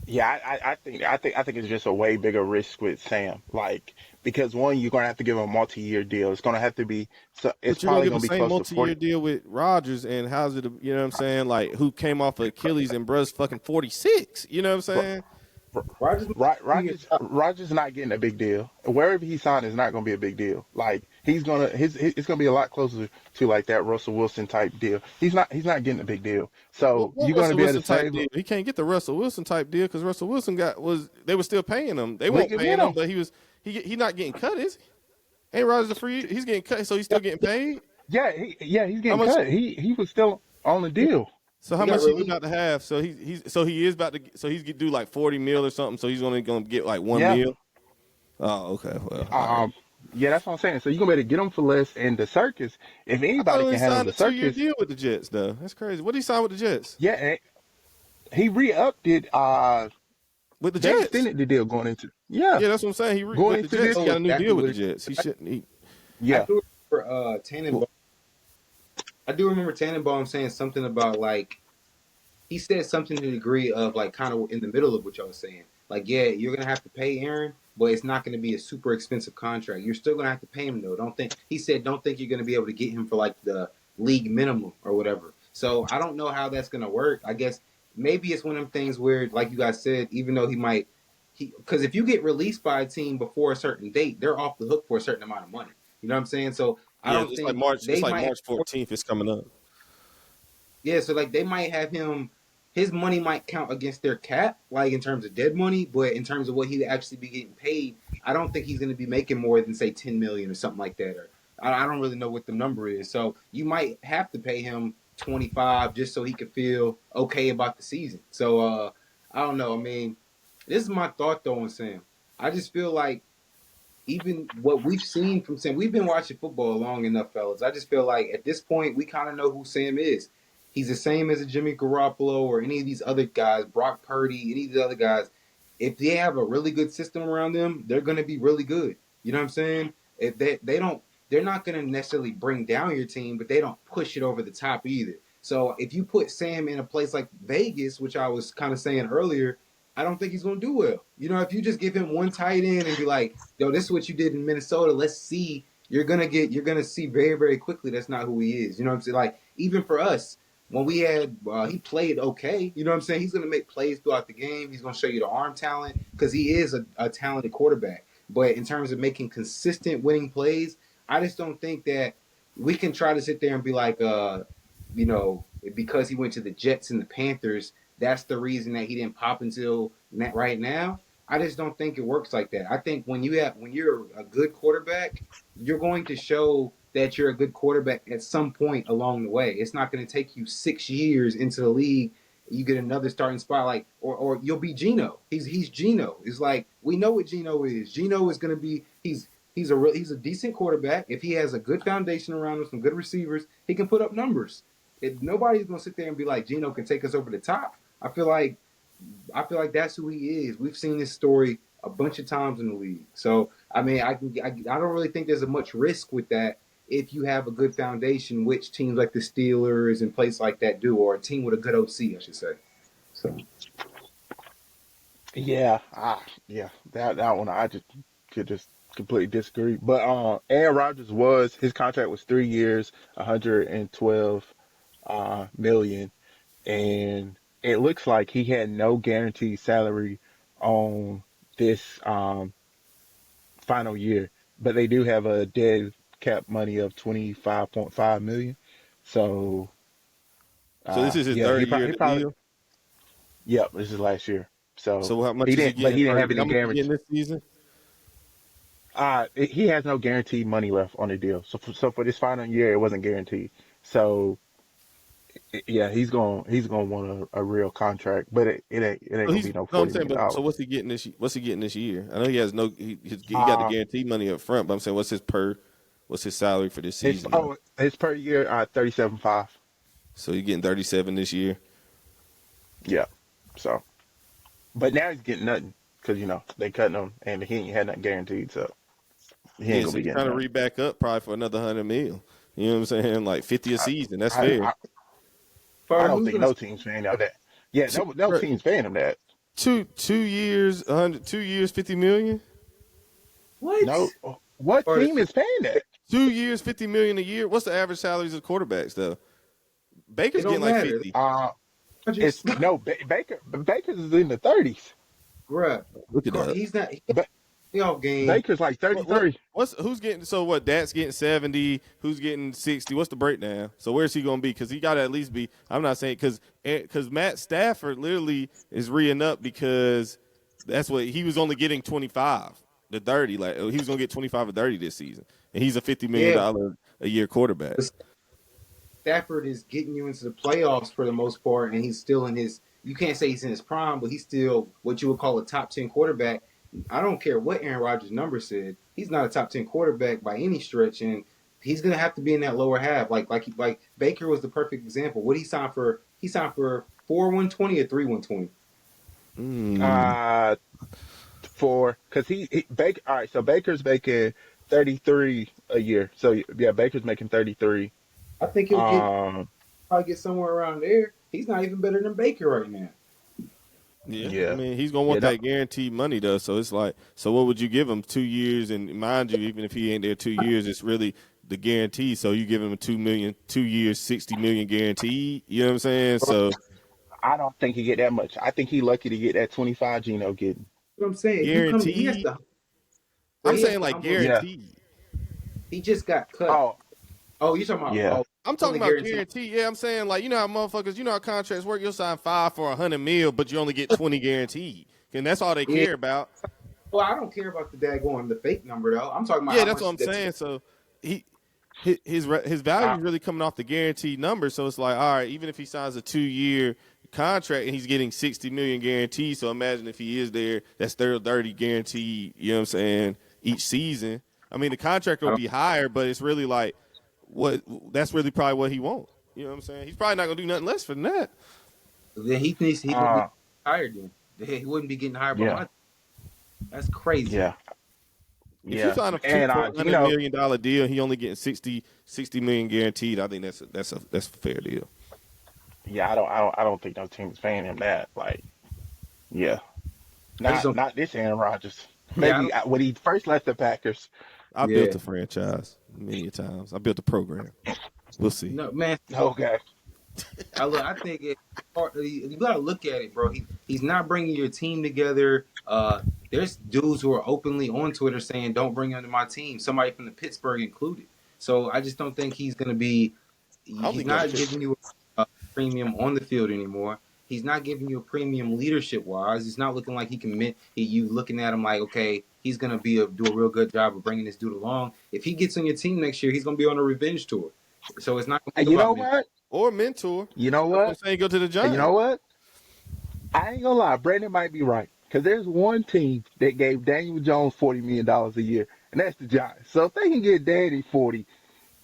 I think it's just a way bigger risk with Sam. Like because one, you're gonna have to give him a multi-year deal. It's gonna have to be. So it's But you're gonna probably give gonna the be same close to multi-year 40. deal with Rodgers, and how's it? You know what I'm saying? Like, who came off of Achilles and bruh's fucking 46? You know what I'm saying? Rodgers. Rogers not getting a big deal. Wherever he signed is not going to be a big deal. Like he's gonna it's going to be a lot closer to like that Russell Wilson type deal. He's not getting a big deal. So What you're going to Russell be able Wilson to type save deal? him. He can't get the Russell Wilson type deal because Russell Wilson they were still paying him. They won't League paying him, minimum. but he not getting cut, is he? Ain't Rodgers a free? He's getting cut, so he's still getting paid. He's How getting much? cut. He was still on the deal. So He how got much he released. about to have? So he is about to. So he's gonna do like 40 mil or something. So he's only gonna get like 1 Yeah. mil. Oh, okay. Well, all right. Um. Yeah, that's what I'm saying. So you're gonna be able to get him for less. And the circus, if I thought anybody he can handle signed the a 2-year circus, deal with the Jets, though. That's crazy. What did he sign with the Jets? yeah, and he re-upped it. With the They Jets? extended the deal going into. Yeah, Yeah, that's what I'm saying. going With the into Jets, this. he Know got a new exactly deal with what the it. Jets. He shouldn't. I Yeah. do remember Tannenbaum saying something about like he said something to the degree of like kind of in the middle of what y'all was saying. Like, yeah, you're gonna have to pay Aaron, but it's not gonna be a super expensive contract. You're still gonna have to pay him though. Don't think you're gonna be able to get him for like the league minimum or whatever. So I don't know how that's gonna work. I guess maybe it's one of them things where, like you guys said, even though because if you get released by a team before a certain date, they're off the hook for a certain amount of money. You know what I'm saying? So I Yeah, don't it's like think March. It's they like might March 14th. It's coming up. yeah, so like they might have him. His money might count against their cap, like in terms of dead money, but in terms of what he would actually be getting paid, I don't think he's going to be making more than say 10 million or something like that. Or I don't really know what the number is. So you might have to pay him 25 just so he could feel okay about the season. So I don't know. I mean, this is my thought though on Sam. I just feel like even what we've seen from Sam, we've been watching football long enough, fellas. I just feel like at this point, we kind of know who Sam is. He's the same as a Jimmy Garoppolo or any of these other guys, Brock Purdy, any of the other guys. If they have a really good system around them, they're going to be really good. You know what I'm saying? If they don't, they're not going to necessarily bring down your team, but they don't push it over the top either. So if you put Sam in a place like Vegas, which I was kind of saying earlier, I don't think he's going to do well. You know, if you just give him one tight end and be like, "Yo, this is what you did in Minnesota. Let's see." You're gonna see very, very quickly that's not who he is. You know what I'm saying? Like even for us, when we had he played okay. You know what I'm saying? He's gonna make plays throughout the game. He's gonna show you the arm talent because he is a talented quarterback. But in terms of making consistent winning plays, I just don't think that we can try to sit there and be like, you know, because he went to the Jets and the Panthers, that's the reason that he didn't pop until right now. I just don't think it works like that. I think when you're a good quarterback, you're going to show that you're a good quarterback at some point along the way. It's not going to take you 6 years into the league. You get another starting spot, like, or you'll be Geno. He's Geno. It's like we know what Geno is. Geno is going to be he's a decent quarterback. If he has a good foundation around him, some good receivers, he can put up numbers. Nobody's going to sit there and be like Geno can take us over the top. I feel like that's who he is. We've seen this story a bunch of times in the league. So I mean, I don't really think there's a much risk with that if you have a good foundation, which teams like the Steelers and places like that do, or a team with a good OC, I should say. So Yeah, yeah, that one I just could just completely disagree. But Aaron Rodgers was his contract was 3 years, 112 million, and it looks like he had no guaranteed salary on this final year, but they do have a dead cap money of 25.5 million. So So this is his yeah, third year he of the probably deal. yep, this is last year. So So how much is he but getting he didn't for? have any How much is he guarantee. getting this season? He has no guaranteed money left on the deal. So for this final year, it wasn't guaranteed. So yeah, he's gonna want a real contract, but it ain't So gonna he's be no no, I'm $40 saying, million but so dollars. what's he getting this year? I know he has no he got the Uh, guaranteed money up front, but I'm saying what's his salary for this his season though? his per year 37.5. So he's getting 37 this year. Yeah. So, but now he's getting nothing because they cutting him and he ain't had nothing guaranteed, so he ain't Yeah, gonna so be he's getting trying to nothing. re back up probably for another 100 mil. You know what I'm saying? Like 50 a I season. That's I fair. I, I for don't who's think gonna no team's paying out that. Yeah, Two, no bro, team's paying him that. two years, 100, 2 years, 50 million. what? No, what Or team is paying that? 2 years, 50 million a year. What's the average salaries of quarterbacks though? it Baker's getting don't like matter. 50. Uh, Rodgers, it's no Baker's is in the 30s. bruh, Look at that. he's not But playoff game. Baker's like What 33. what's who's getting so what? Dak's getting 70. Who's getting 60? What's the breakdown? So where's he gonna be? Because he got to at least be. I'm not saying because Matt Stafford literally is re up because that's what he was only getting 25 to 30. Like he was gonna get 25 or 30 this season, and he's a $50 million Yeah, a year quarterback. but Stafford is getting you into the playoffs for the most part, and he's still in his. You can't say he's in his prime, but he's still what you would call a top 10 quarterback. I don't care what Aaron Rodgers' number said. He's not a top 10 quarterback by any stretch, and he's gonna have to be in that lower half. Like Baker was the perfect example. What he signed for? He signed for 4/120 or 3/120. Mm. Uh, for because he Baker. All right, so Baker's making 33 a year. So yeah, Baker's making 33. I think he'll Um, probably get somewhere around there. He's not even better than Baker right now. Yeah, I yeah, mean he's gonna yeah, want no, that guaranteed money though. So it's like, so what would you give him? 2 years, and mind you, even if he ain't there 2 years, it's really the guarantee. So you give him a 2 million, 2 years, 60 million guarantee. You know what I'm saying? So I don't think he get that much. I think he lucky to get that 25 Geno getting. What I'm saying, if you come, he has guaranteed. to, bro. I'm He has saying to like humble. Yeah. guaranteed. He just got cut. Oh, Oh, you talking about? yeah. Oh, I'm talking only about guaranteed. guaranteed. Yeah, I'm saying like how motherfuckers, how contracts work. You'll sign 5 for 100 mil, but you only get 20 guaranteed, and that's all they Yeah. care about. Well, I don't care about the daggone the fake number though. I'm talking about Yeah, how that's what much I'm that's. saying. So he his value Uh, is really coming off the guaranteed number. So it's like, all right, even if he signs a 2 year contract and he's getting 60 million guaranteed. So imagine if he is there, that's 30 guaranteed. You know what I'm saying? each season. I mean, the contract will be higher, but it's really like that's really probably what he wants. You know what I'm saying? He's probably not gonna do nothing less than that. Then he wouldn't be hired then. He wouldn't be getting hired by Yeah, my. That's crazy. yeah, If you yeah. sign a And $200 million deal, he only getting 60 million guaranteed. I think that's a fair deal. yeah, I don't think no team is paying him that. Like, yeah, I just don't. not this Aaron Rodgers. Yeah, I Maybe don't. when he first left the Packers. I built Yeah. the franchise many times. I built the program. We'll see. No, man. Okay. I think you gotta look at it, bro. He's not bringing your team together. There's dudes who are openly on Twitter saying, "Don't bring him to my team." Somebody from the Pittsburgh included. So I just don't think he's gonna be. He's not giving you a premium on the field anymore. He's not giving you a premium leadership wise. It's not looking like he can. You looking at him like, okay, he's gonna do a real good job of bringing this dude along. If he gets on your team next year, he's gonna be on a revenge tour. So it's not gonna And be you know about him. what? Or mentor. You know That's what I'm what? saying, go to the And Giants. you know what? I ain't gonna lie, Brandon might be right. Because there's one team that gave Daniel Jones $40 million a year, and that's the Giants. So if they can get Danny 40,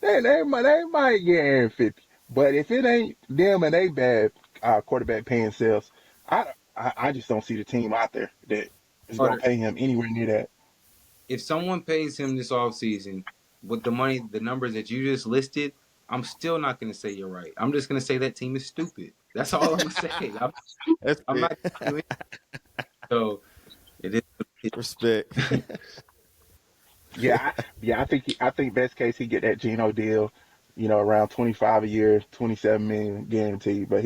then they might get Aaron 50. But if it ain't them and they bad quarterback paying sales, I just don't see the team out there that is gonna pay him anywhere near that. If someone pays him this offseason with the numbers that you just listed, I'm still not going to say you're right. I'm just going to say that team is stupid. That's all I'm going to say. I'm not doing it. So it is. Respect. Yeah, I think best case he get that Geno deal, around 25 a year, 27 million guaranteed. But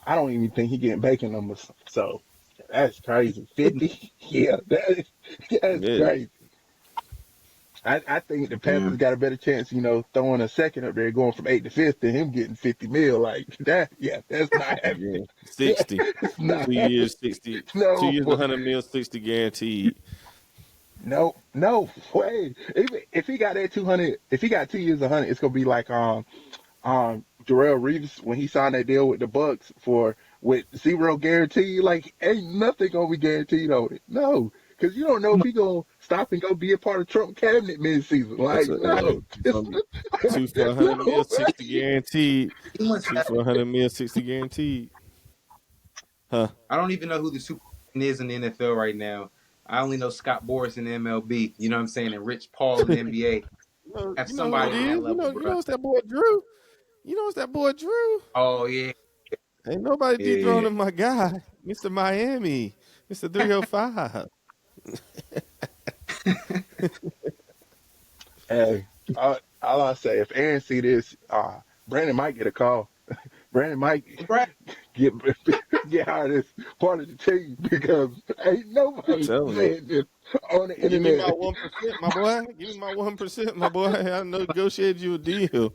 I don't even think he getting bacon numbers. So that's crazy. 50, yeah, that's crazy. I think the Panthers got a better chance, throwing a second up there, going from 8th to 5th, than him getting 50 mil like that. Yeah, that's not happening. 60. It's not 2 years, 60. No, 2 years, 100 mil, 60 guaranteed. No way. If he got that 200, if he got 2 years 100, it's gonna be like Darrell Reeves when he signed that deal with the Bucks with zero guarantee. Like ain't nothing gonna be guaranteed on it. No, because you don't know if he gonna stop and go be a part of Trump cabinet mid-season. Like no, 2 for 100 mil, 60 guaranteed. 2 for 100 mil, 60 guaranteed. Huh? I don't even know who the Superman is in the NFL right now. I only know Scott Boras in the MLB. You know what I'm saying? And Rich Paul in the NBA. Have somebody on that level, you know it's that boy Drew. You know it's that boy Drew. Oh yeah. Ain't nobody dethroning my guy, Mr. Miami, Mr. 305. Hey, all I say, if Aaron see this, Brandon might get a call. Brandon might get hired as part of the team because ain't nobody saying this on the internet. Give me my 1%, my boy. Give me my 1%, my boy. I negotiated you a deal.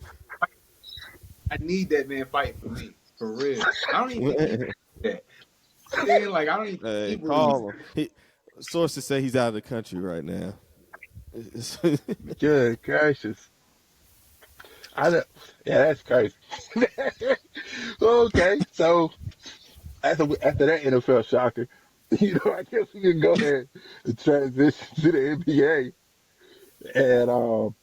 I need that man fighting for me. For real. I don't even need that. Like I don't even call him. Sources say he's out of the country right now. Good gracious. Yeah, that's crazy. Okay, so after that NFL shocker, I guess we can go ahead and transition to the NBA. And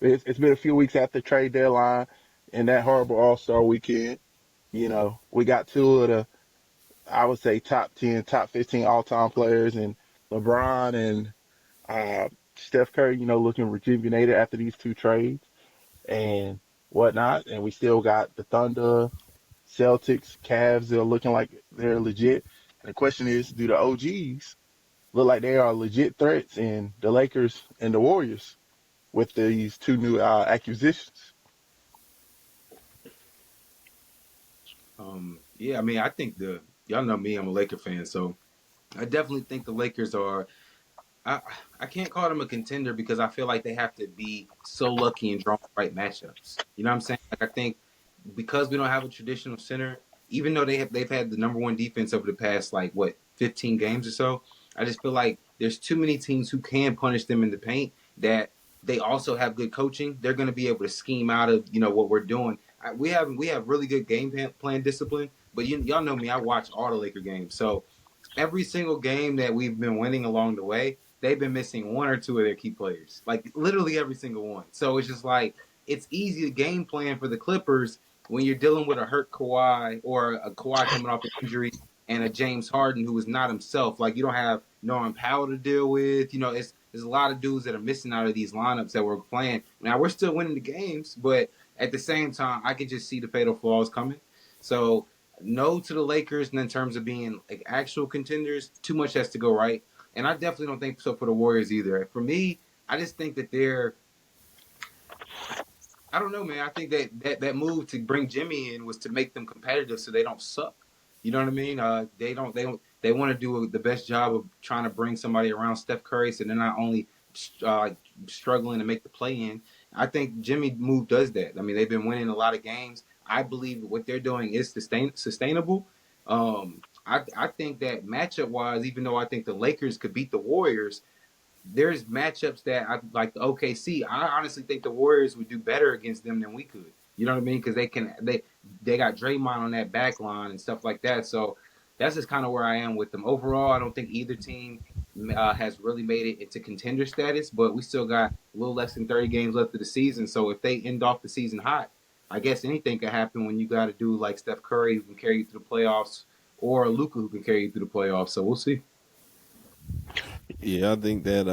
it's been a few weeks after trade deadline and that horrible All-Star weekend. We got two of the, I would say, top 10, top 15 all-time players, and LeBron and Steph Curry, looking rejuvenated after these two trades and whatnot. And we still got the Thunder, Celtics, Cavs. They're looking like they're legit. And the question is, do the OGs look like they are legit threats in the Lakers and the Warriors with these two new acquisitions? Yeah, I mean, I think y'all know me, I'm a Laker fan, so I definitely think the Lakers are. I can't call them a contender because I feel like they have to be so lucky and draw the right matchups. You know what I'm saying? Like I think because we don't have a traditional center, even though they've had the number one defense over the past 15 games or so, I just feel like there's too many teams who can punish them in the paint that they also have good coaching. They're going to be able to scheme out of what we're doing. We have really good game plan discipline, but y'all know me. I watch all the Laker games, so every single game that we've been winning along the way, they've been missing one or two of their key players, like literally every single one. So it's just like it's easy to game plan for the Clippers when you're dealing with a hurt Kawhi or a Kawhi coming off an injury and a James Harden who is not himself. Like you don't have Norman Powell to deal with. You know, there's a lot of dudes that are missing out of these lineups that we're playing. Now we're still winning the games, but at the same time, I can just see the fatal flaws coming. So no to the Lakers in terms of being like actual contenders. Too much has to go right, and I definitely don't think so for the Warriors either. For me, I just think that they're. I don't know, man. I think that move to bring Jimmy in was to make them competitive, so they don't suck. You know what I mean? They want to do the best job of trying to bring somebody around Steph Curry, so they're not only struggling to make the play in. I think Jimmy move does that. I mean, they've been winning a lot of games. I believe what they're doing is sustainable. I think that matchup wise, even though I think the Lakers could beat the Warriors, there's matchups that I like the OKC. I honestly think the Warriors would do better against them than we could. You know what I mean? Because they got Draymond on that back line and stuff like that. So that's just kind of where I am with them. Overall, I don't think either team has really made it into contender status, but we still got a little less than 30 games left of the season. So if they end off the season hot, I guess anything could happen when you got to do like Steph Curry who can carry you through the playoffs or Luka who can carry you through the playoffs. So we'll see. Yeah, I think that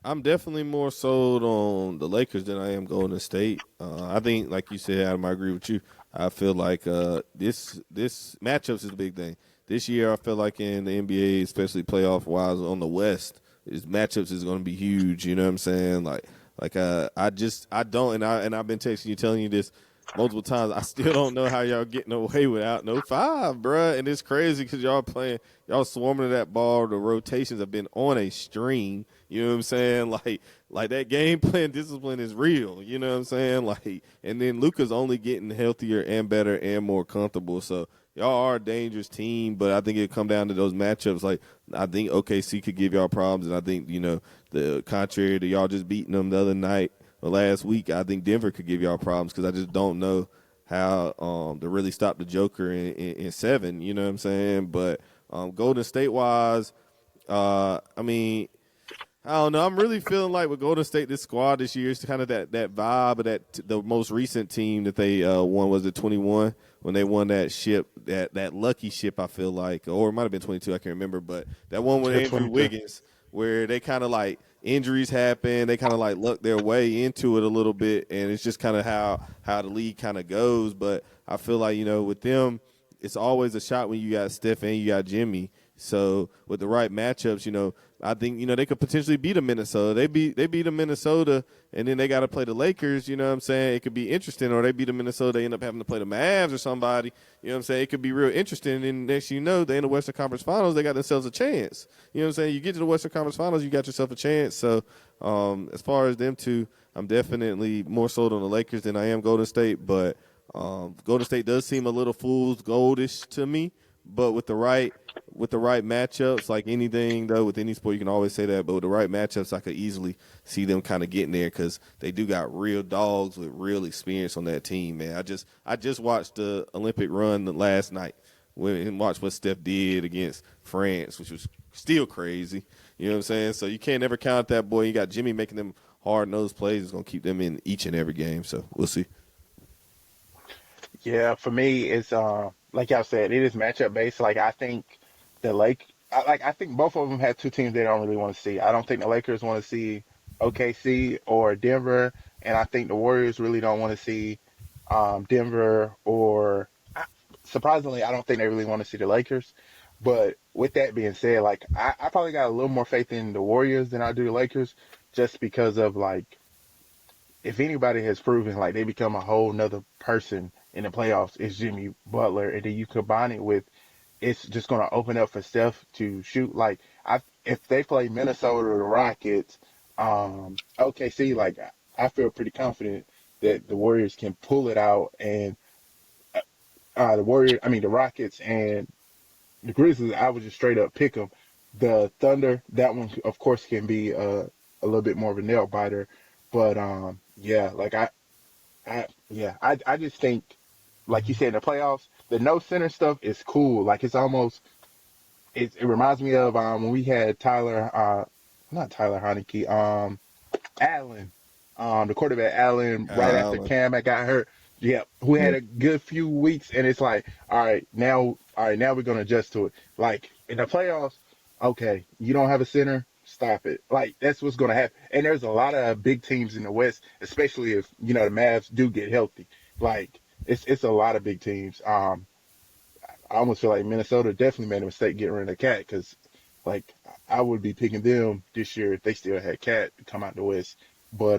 I'm definitely more sold on the Lakers than I am Golden State. I think, like you said, Adam, I agree with you. I feel like this matchups is a big thing. This year, I feel like in the NBA, especially playoff wise on the West, is matchups is going to be huge. You know what I'm saying? I don't, and I've been texting you, telling you this multiple times. I still don't know how y'all getting away without no five, bruh. And it's crazy because y'all swarming to that ball. The rotations have been on a string. You know what I'm saying? Like that game plan discipline is real. You know what I'm saying? Like, and then Luka's only getting healthier and better and more comfortable. So y'all are a dangerous team, but I think it come down to those matchups. Like, I think OKC could give y'all problems, and I think, the contrary to y'all just beating them the other night or last week, I think Denver could give y'all problems because I just don't know how to really stop the Joker in 7. You know what I'm saying? But Golden State wise, I mean, I don't know. I'm really feeling like with Golden State, this squad this year is kind of that vibe of the most recent team that they won. Was it 21 when they won that ship, that lucky ship? I feel like, or it might have been 22. I can't remember, but that one with Yeah, Andrew 22. Wiggins, where they kind of like injuries happen, they kind of like luck their way into it a little bit, and it's just kind of how the league kind of goes. But I feel like with them, it's always a shot when you got Steph and you got Jimmy. So with the right matchups, I think they could potentially beat a Minnesota. They beat a Minnesota, and then they got to play the Lakers. You know what I'm saying? It could be interesting. Or they beat a Minnesota, they end up having to play the Mavs or somebody. You know what I'm saying? It could be real interesting. And next they in the Western Conference Finals, they got themselves a chance. You know what I'm saying? You get to the Western Conference Finals, you got yourself a chance. So as far as them two, I'm definitely more sold on the Lakers than I am Golden State. But Golden State does seem a little fool's goldish to me. But with the right matchups, like anything though, with any sport, you can always say that. But with the right matchups, I could easily see them kind of getting there because they do got real dogs with real experience on that team, man. I just watched the Olympic run last night and watched what Steph did against France, which was still crazy. You know what I'm saying? So you can't never count that boy. You got Jimmy making them hard-nosed plays. It's going to keep them in each and every game. So we'll see. Yeah, for me, it's like y'all said, it is matchup based. Like I think the Lake, I think both of them have two teams they don't really want to see. I don't think the Lakers want to see OKC or Denver, and I think the Warriors really don't want to see Denver or. Surprisingly, I don't think they really want to see the Lakers. But with that being said, like I probably got a little more faith in the Warriors than I do the Lakers, just because of like if anybody has proven like they become a whole nother person in the playoffs, it's Jimmy Butler, and then you combine it with it's just going to open up for Steph to shoot. Like if they play Minnesota or the Rockets, OKC, like I feel pretty confident that the Warriors can pull it out, and the Rockets and the Grizzlies, I would just straight up pick them. The Thunder, that one of course can be a little bit more of a nail biter, but yeah, like I just think, like you said, in the playoffs, the no center stuff is cool. Like it's almost it reminds me of when we had not Tyler Heineke, Allen, the quarterback Allen, right after Allen. Cam had got hurt. Yeah, who had Yeah. a good few weeks, and it's like, all right, now we're gonna adjust to it. Like in the playoffs, okay, you don't have a center, stop it. Like that's what's gonna happen. And there's a lot of big teams in the West, especially if the Mavs do get healthy. Like it's a lot of big teams. I almost feel like Minnesota definitely made a mistake getting rid of Cat because, like, I would be picking them this year if they still had Cat to come out the West. But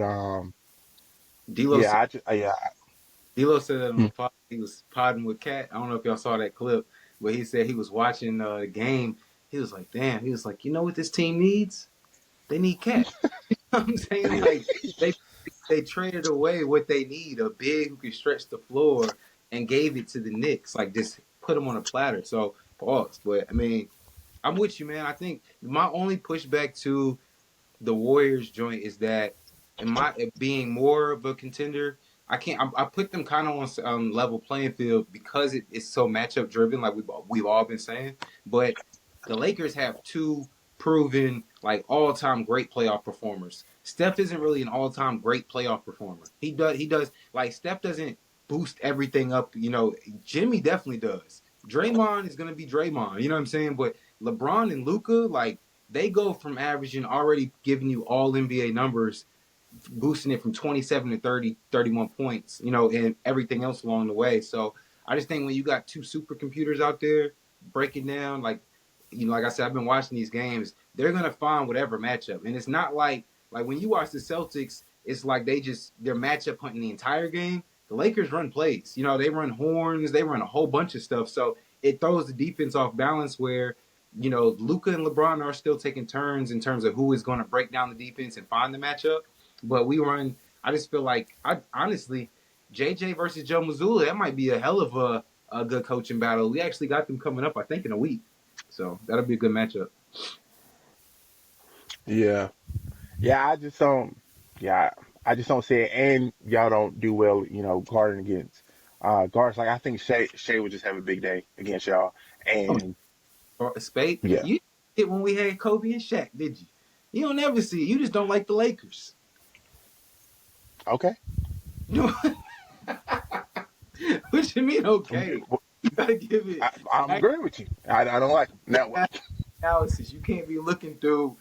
D'Lo yeah, said, yeah. D'Lo said that on Hmm. the pod. He was podding with Cat. I don't know if y'all saw that clip, but he said he was watching the game. He was like, "Damn." He was like, "You know what this team needs? They need Cat." I'm saying like they they traded away what they need, a big who can stretch the floor, and gave it to the Knicks. Like just put them on a platter. So pause. But I mean, I'm with you, man. I think my only pushback to the Warriors joint is that in my it being more of a contender, I can't. I put them kind of on level playing field because it's so matchup driven, like we've all been saying. But the Lakers have two proven like all time great playoff performers. Steph isn't really an all time great playoff performer. He does like Steph doesn't boost everything up. Jimmy definitely does. Draymond is gonna be Draymond. You know what I'm saying? But LeBron and Luca, like they go from averaging already giving you all NBA numbers, boosting it from 27 to 30, 31 points, and everything else along the way. So I just think when you got two supercomputers out there breaking down, like I said, I've been watching these games, they're going to find whatever matchup. And it's not like when you watch the Celtics, it's like they're matchup hunting the entire game. The Lakers run plays. They run horns, they run a whole bunch of stuff. So it throws the defense off balance where Luka and LeBron are still taking turns in terms of who is going to break down the defense and find the matchup. But I just feel like, honestly, JJ versus Joe Mazzulla, that might be a hell of a good coaching battle. We actually got them coming up, I think, in a week. So that'll be a good matchup. Yeah, yeah. Yeah, I just don't see it. And y'all don't do well, guarding against guards. Like I think Shea would just have a big day against y'all. Oh, And Spade, yeah, you did when we had Kobe and Shaq, did you? You don't ever see it. You just don't like the Lakers. okay. What you mean, okay? You gotta give it I'm agreeing with you. I don't like him. Now what? analysis. You can't be looking through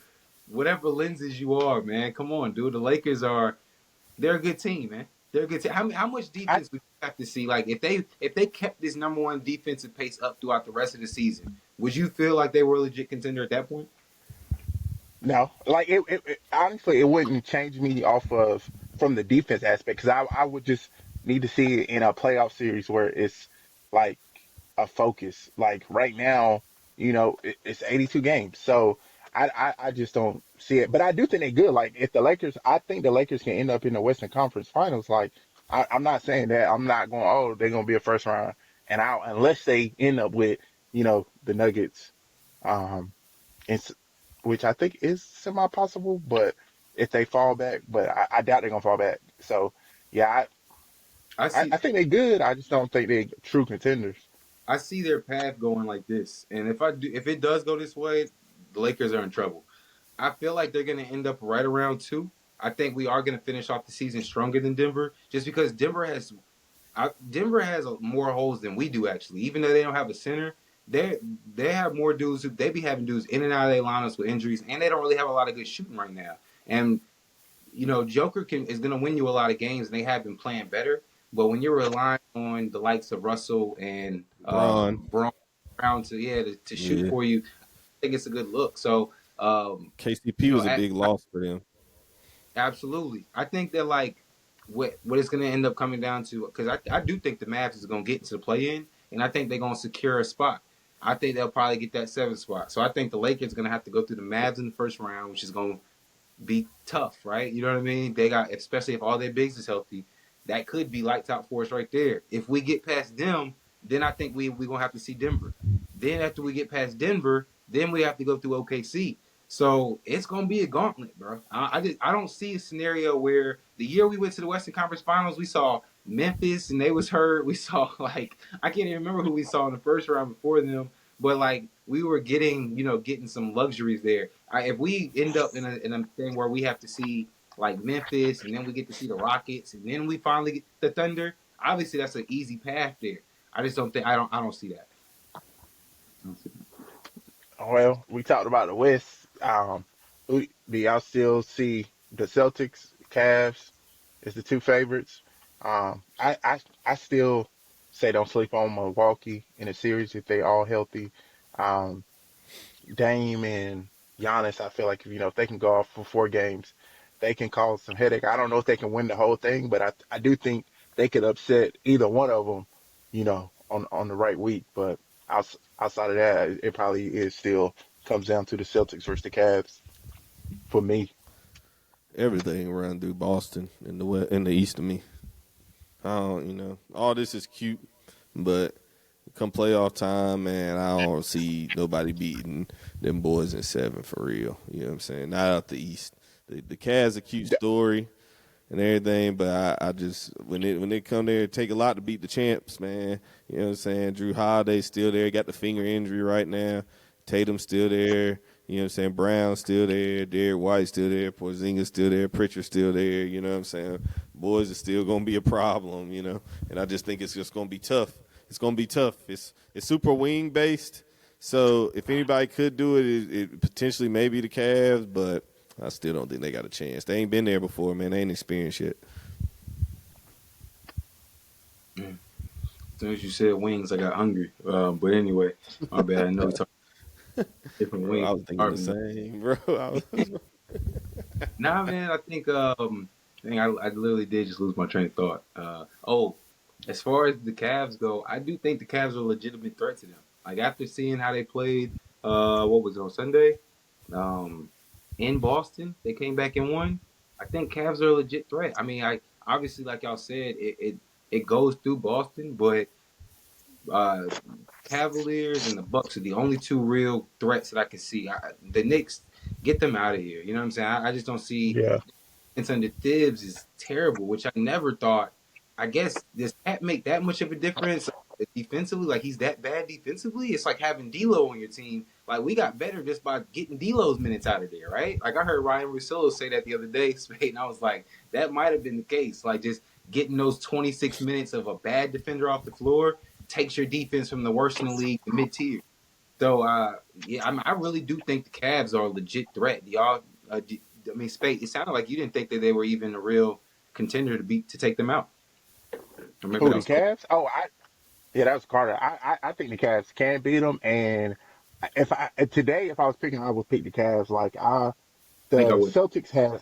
whatever lenses you are, man. Come on, dude. The Lakers they're a good team, man. They're a good team. How much I defense would you have to see? Like if they kept this number one defensive pace up throughout the rest of the season, would you feel like they were a legit contender at that point? No, like honestly, it wouldn't change me off of from the defense aspect because I would just need to see it in a playoff series where it's like a focus. Like right now, it's 82 games, so I just don't see it. But I do think they're good. Like if the Lakers, I think the Lakers can end up in the Western Conference Finals. Like I'm not saying that. I'm not going. Oh, they're gonna be a first round and out unless they end up with the Nuggets. Um, it's which I think is semi possible, but if they fall back, but I doubt they're gonna fall back. So yeah, I I see. think they're good. I just don't think they're true contenders. I see their path going like this, and if it does go this way, the Lakers are in trouble. I feel like they're going to end up right around two. I think we are going to finish off the season stronger than Denver, just because Denver has more holes than we do actually. Even though they don't have a center, they have more dudes. They be having dudes in and out of their lineups with injuries, and they don't really have a lot of good shooting right now. And Joker is going to win you a lot of games, and they have been playing better. But when you're relying on the likes of Russell and Braun. Brown to shoot Yeah. for you, I think it's a good look. So KCP was a big I loss for them. absolutely, I think that like what it's going to end up coming down to, because I do think the Mavs is going to get into the play in, and I think they're going to secure a spot. I think they'll probably get that seventh spot. So I think the Lakers are going to have to go through the Mavs in the first round, which is going to be tough, right? You know what I mean? They got, especially if all their bigs is healthy, that could be lights out for us right there. If we get past them, then I think we gonna have to see Denver. Then after we get past Denver, then we have to go through OKC. So it's gonna be a gauntlet, bro. I don't see a scenario where the year we went to the Western Conference Finals, we saw Memphis and they was hurt. We saw like I can't even remember who we saw in the first round before them, but like we were getting some luxuries there. If we end up in a thing where we have to see like Memphis, and then we get to see the Rockets, and then we finally get the Thunder, obviously that's an easy path there. I just don't think I don't see that. I don't see that. Well, we talked about the West. Do y'all still see the Celtics, Cavs as the two favorites? I still say don't sleep on Milwaukee in a series if they all healthy. Um, Dame and Giannis, I feel like if they can go off for 4 games, they can cause some headache. I don't know if they can win the whole thing, but I do think they could upset either one of them, on the right week. But outside of that, it probably is still comes down to the Celtics versus the Cavs for me. Everything around through Boston in the west, in the east of me. I don't, all this is cute, but come playoff time, man, I don't see nobody beating them boys in 7 for real. You know what I'm saying? Not out the East. The Cavs a cute story and everything, but I just when they come there, it take a lot to beat the champs, man. You know what I'm saying? Drew Holiday's still there, got the finger injury right now. Tatum's still there. You know what I'm saying? Brown's still there. Derek White's still there. Porzingis still there. Pritchard's still there. You know what I'm saying? Boys are still going to be a problem, And I just think it's just going to be tough. It's going to be tough. It's super wing based. So if anybody could do it, it potentially may be the Cavs, but I still don't think they got a chance. They ain't been there before, man. They ain't experienced yet. As soon as you said wings, I got hungry. But anyway, my bad. I know we talking different Bro, wings. I was thinking the same, bro. Nah, man. I literally did just lose my train of thought. As far as the Cavs go, I do think the Cavs are a legitimate threat to them. Like after seeing how they played, what was it on Sunday, um, in Boston, they came back and won. I think Cavs are a legit threat. I mean, I obviously, like y'all said, it goes through Boston, but uh, Cavaliers and the Bucks are the only two real threats that I can see. The Knicks, get them out of here. You know what I'm saying? I just don't see. Yeah. And under Thibs is terrible, which I never thought. I guess does that make that much of a difference defensively? Like he's that bad defensively? It's like having D'Lo on your team. Like we got better just by getting D'Lo's minutes out of there, right? Like I heard Ryan Russillo say that the other day, Spade, and I was like, that might have been the case. Like just getting those 26 minutes of a bad defender off the floor takes your defense from the worst in the league to mid tier. So yeah, I really do think the Cavs are a legit threat. Do y'all? I mean, Spade, it sounded like you didn't think that they were even a real contender to take them out. Or maybe Who that the was cool. Cavs? Yeah, that was Carter. I think the Cavs can beat them, and if I was picking, I would pick the Cavs. Like I think I the would. Celtics had,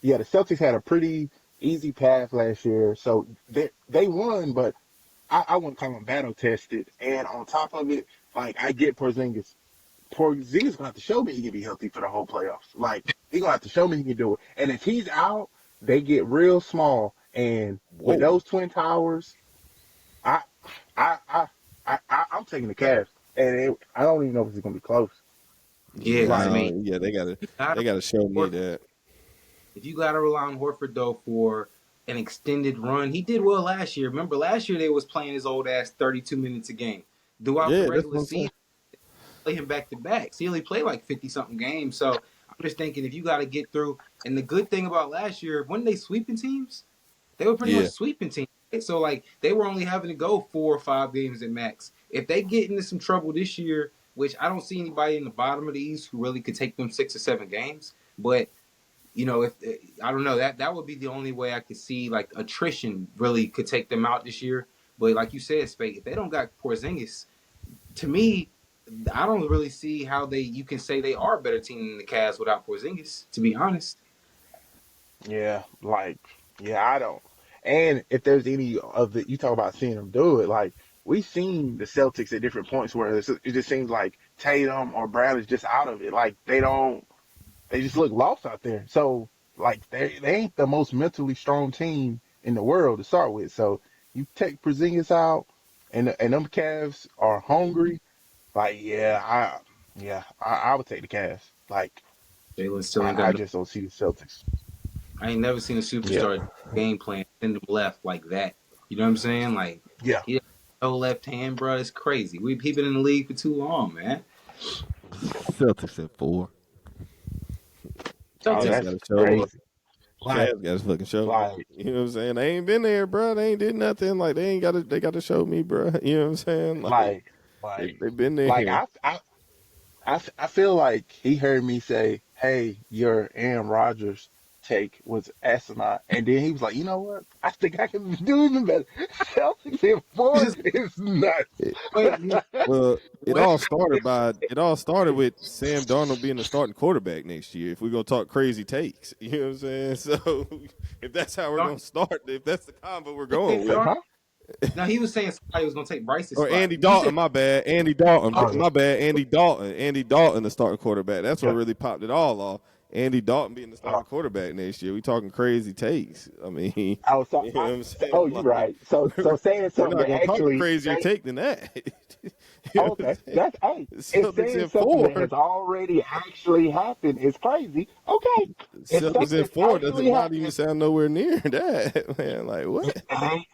yeah, the Celtics had a pretty easy path last year, so they won, but I wouldn't call them battle tested. And on top of it, like I get Porzingis. Porzingis gonna have to show me he can be healthy for the whole playoffs. Like he gonna have to show me he can do it. And if he's out, they get real small. And with Whoa. those twin towers, I I I I'm taking the Cavs. And I don't even know if it's gonna be close. Yeah, because I Like mean, Yeah, they you gotta, gotta show me that. if you got to rely on Horford though for an extended run, he did well last year. Remember last year they was playing his old ass 32 minutes a game throughout the Yeah, that's regular what I'm saying. season. Play him back to back. He only played like 50 something games. So I'm just thinking if you got to get through. And the good thing about last year, when they sweeping teams, they were pretty much Yeah, sweeping teams. Right? So like they were only having to go 4 or 5 games at max. If they get into some trouble this year, which I don't see anybody in the bottom of the East who really could take them 6 or 7 games, but if I don't know that would be the only way I could see like attrition really could take them out this year. But like you said, Spade, if they don't got Porzingis, to me, I don't really see how you can say they are a better team than the Cavs without Porzingis. To be honest, yeah, I don't. And if there's any of the you talk about seeing them do it, like we've seen the Celtics at different points where it just seems like Tatum or Bradley's just out of it. Like they just look lost out there. So like they ain't the most mentally strong team in the world to start with. So you take Porzingis out, and them Cavs are hungry. Like I would take the Cavs. Like Jalen still ain't got I no. just don't see the Celtics. I ain't never seen a Yeah, superstar game plan send them left like that. You know what I'm saying? Like yeah, he has no left hand, bro. It's crazy. He been in the league for too long, man. Celtics at 4. Oh, Cavs Celtics. got to that's show me. crazy. Like, Cavs got to fucking show me. like, You know what I'm saying? They ain't been there, bro. They ain't did nothing. Like they ain't got to. They got to show me, bro. You know what I'm saying? Like like, like, they been like, there. I feel like he heard me say, "Hey, your Aaron Rodgers take was asinine," and then he was like, "You know what? I think I can do even better." Celtics in You four just is nuts. wait. Well, What? it all started with Sam Darnold being the starting quarterback next year. If we're gonna talk crazy takes, you know what I'm saying? So if that's how we're Darn- gonna start, if that's the combo we're you going said with, Darn- Huh? No, he was saying somebody was gonna take Bryce's or spot. Andy You said Dalton, my bad, Andy Dalton, Oh yeah. my bad, Andy Dalton, the starting quarterback. That's what Yeah. really popped it all off. Andy Dalton being the Oh, starting quarterback next year. We talking crazy takes. I mean, oh, you know what I'm oh, saying? you Like right. So saying we're something not that gonna talk a actually crazier say, take than that. You know oh, what I'm okay, saying? that's hey, if Celtics saying in something that 4. has already actually happened is crazy. Okay, if Celtics something in that's 4 doesn't actually not even happened, sound nowhere near that, man. Like it what? ain't.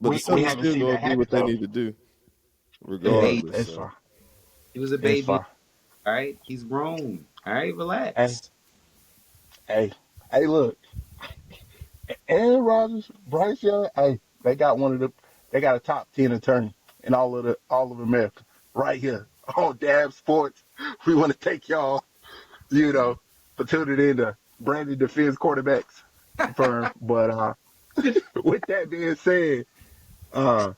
But the We Celtics haven't still seen gonna that do happen what they though. need to do, Yeah, baby. regardless. it's So fine. He was a It's baby. fine. All right, he's grown. All right, Hey, relax. hey, hey, look, Aaron Rodgers, Bryce Young, hey, they got they got a top 10 attorney in all of America right here on Dab Sports. We want to take y'all, you know, for tuning in to Brandon Defense Quarterbacks firm. But with that being said, uh,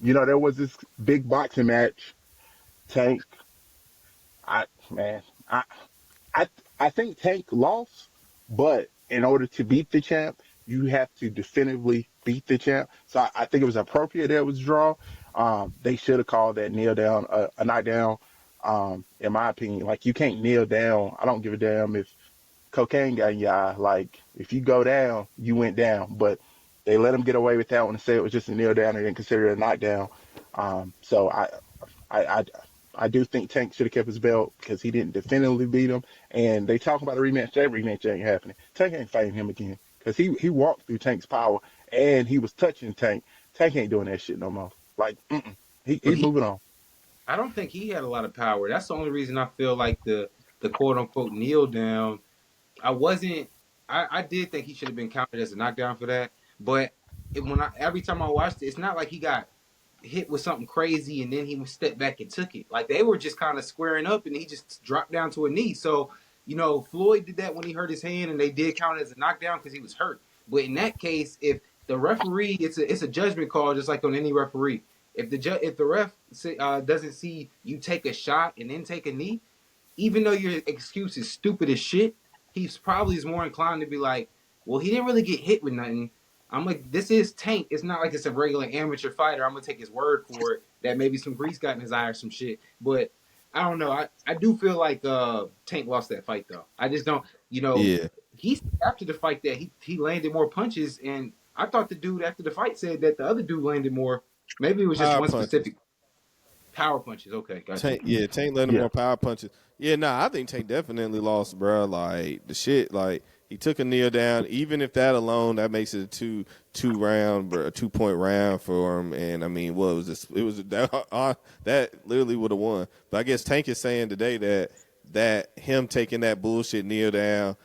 there was this big boxing match. Tank, I man, I I I think Tank lost, but in order to beat the champ, you have to definitively beat the champ. So I think it was appropriate that it was a draw. They should have called that kneel down a knockdown. In my opinion, like you can't kneel down. I don't give a damn if cocaine got in your eye. Like if you go down, you went down. But they let him get away with that one and say it was just a kneel down and didn't consider it a knockdown. So I, I, I do think Tank should have kept his belt because he didn't definitively beat him. And they talk about a rematch. That rematch ain't happening. Tank ain't fighting him again because he walked through Tank's power and he was touching Tank. Tank ain't doing that shit no more. Like, But he's moving on. I don't think he had a lot of power. That's the only reason I feel like the quote unquote kneel down. I wasn't. I did think he should have been counted as a knockdown for that. But every time I watched it, it's not like he got hit with something crazy and then he stepped back and took it. Like they were just kind of squaring up and he just dropped down to a knee. So Floyd did that when he hurt his hand and they did count it as a knockdown because he was hurt. But in that case, if the referee, it's a judgment call just like on any referee. If the ref doesn't see you take a shot and then take a knee, even though your excuse is stupid as shit, he's probably is more inclined to be like, well, he didn't really get hit with nothing. I'm like, this is Tank. It's not like it's a regular amateur fighter. I'm gonna take his word for it that maybe some grease got in his eye or some shit. But I don't know. I do feel like Tank lost that fight though. I just don't. yeah, He after the fight that he landed more punches, and I thought the dude after the fight said that the other dude landed more. Maybe it was just power one punches. specific power punches. Okay, got you. Tank letting Yeah. more power punches. Yeah, nah, I think Tank definitely lost, bro. Like the shit, like he took a kneel down. Even if that alone, that makes it a two round, bro, a 2 point round for him. And I mean, what was this? It was that literally would have won. But I guess Tank is saying today that him taking that bullshit kneel down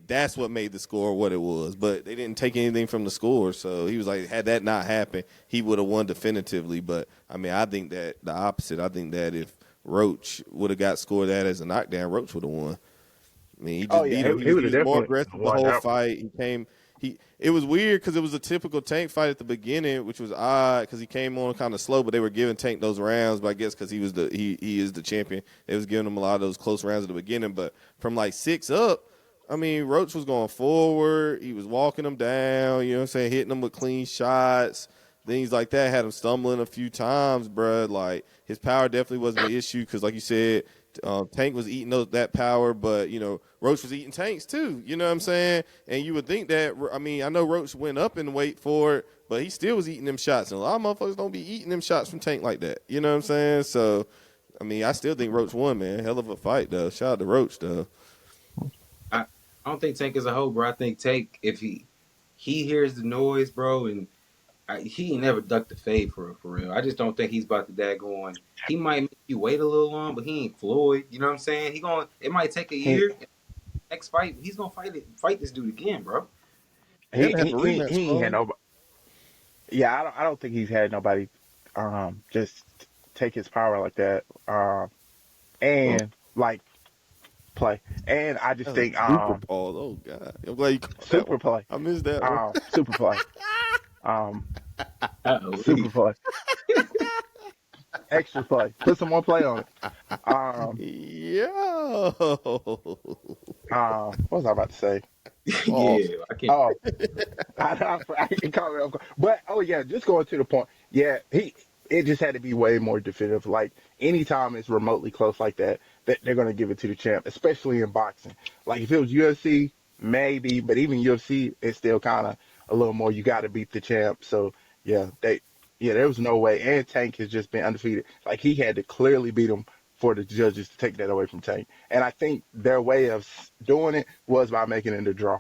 that's what made the score what it was. But they didn't take anything from the score, so he was like, had that not happened, he would have won definitively. But I mean, I think that the opposite. I think that if Roach would have got scored that as a knockdown, Roach would have won. I mean, he Oh just beat yeah, him. he would He have was more definitely aggressive the won whole that one. fight. It was weird because it was a typical Tank fight at the beginning, which was odd because he came on kind of slow, but they were giving Tank those rounds. But I guess because he is the champion, they was giving him a lot of those close rounds at the beginning. But from like 6 up, I mean, Roach was going forward. He was walking him down. You know what I'm saying? Hitting him with clean shots, things like that. Had him stumbling a few times, bruh. Like his power definitely wasn't an issue because, like you said, Tank was eating that power, but Roach was eating Tanks too. You know what I'm saying? And you would think that. I mean, I know Roach went up in weight for it, but he still was eating them shots. And a lot of motherfuckers don't be eating them shots from Tank like that. You know what I'm saying? So, I mean, I still think Roach won, man. Hell of a fight, though. Shout out to Roach, though. I don't think Tank is a hoe, bro. I think Tank, if he hears the noise, bro, and he ain't never ducked the fade for real. I just don't think he's about to daggone. He might make you wait a little long, but he ain't Floyd. You know what I'm saying? It might take a He year. Next fight, he's gonna fight this dude again, bro. He had to have a rematch, he ain't had bro. no. Yeah, I don't think he's had nobody just take his power like that and like play. And I just That was think super pause. Oh God, I'm glad you caught that super one. play, I missed that one. super play, um super Golly. play, extra play. Put some more play on it. Yo. What was I about to say? Pause. Yeah, I can't. Oh, I can call it. But oh yeah, just going to the point. Yeah, it just had to be way more definitive. Like anytime it's remotely close like that, that they're gonna give it to the champ, especially in boxing. Like if it was UFC, maybe, but even UFC, it's still kind of a little more. You got to beat the champ. So yeah, there was no way. And Tank has just been undefeated. Like he had to clearly beat him for the judges to take that away from Tank. And I think their way of doing it was by making it a draw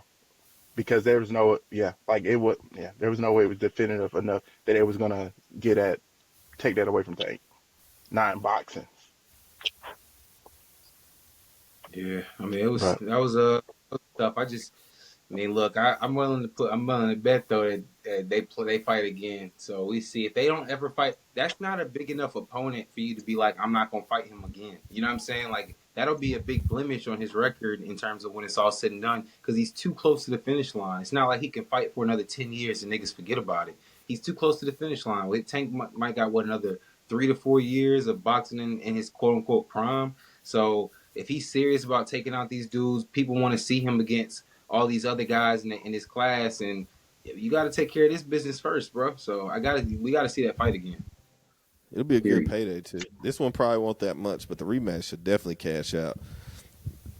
because there was no, there was no way it was definitive enough that it was gonna take that away from Tank. Not in boxing, Yeah, I mean, it was but that was tough. I mean, look, I'm willing to bet though that they fight again. So we see if they don't ever fight. That's not a big enough opponent for you to be like, I'm not gonna fight him again. You know what I'm saying? Like that'll be a big blemish on his record in terms of when it's all said and done because he's too close to the finish line. It's not like he can fight for another 10 years and niggas forget about it. He's too close to the finish line. With Tank might got what another 3 to 4 years of boxing in his quote unquote prime. So if he's serious about taking out these dudes, people want to see him against all these other guys in his class, and you got to take care of this business first, bro. So we gotta see that fight again. It'll be a good Period. payday too. This one probably won't that much, but the rematch should definitely cash out.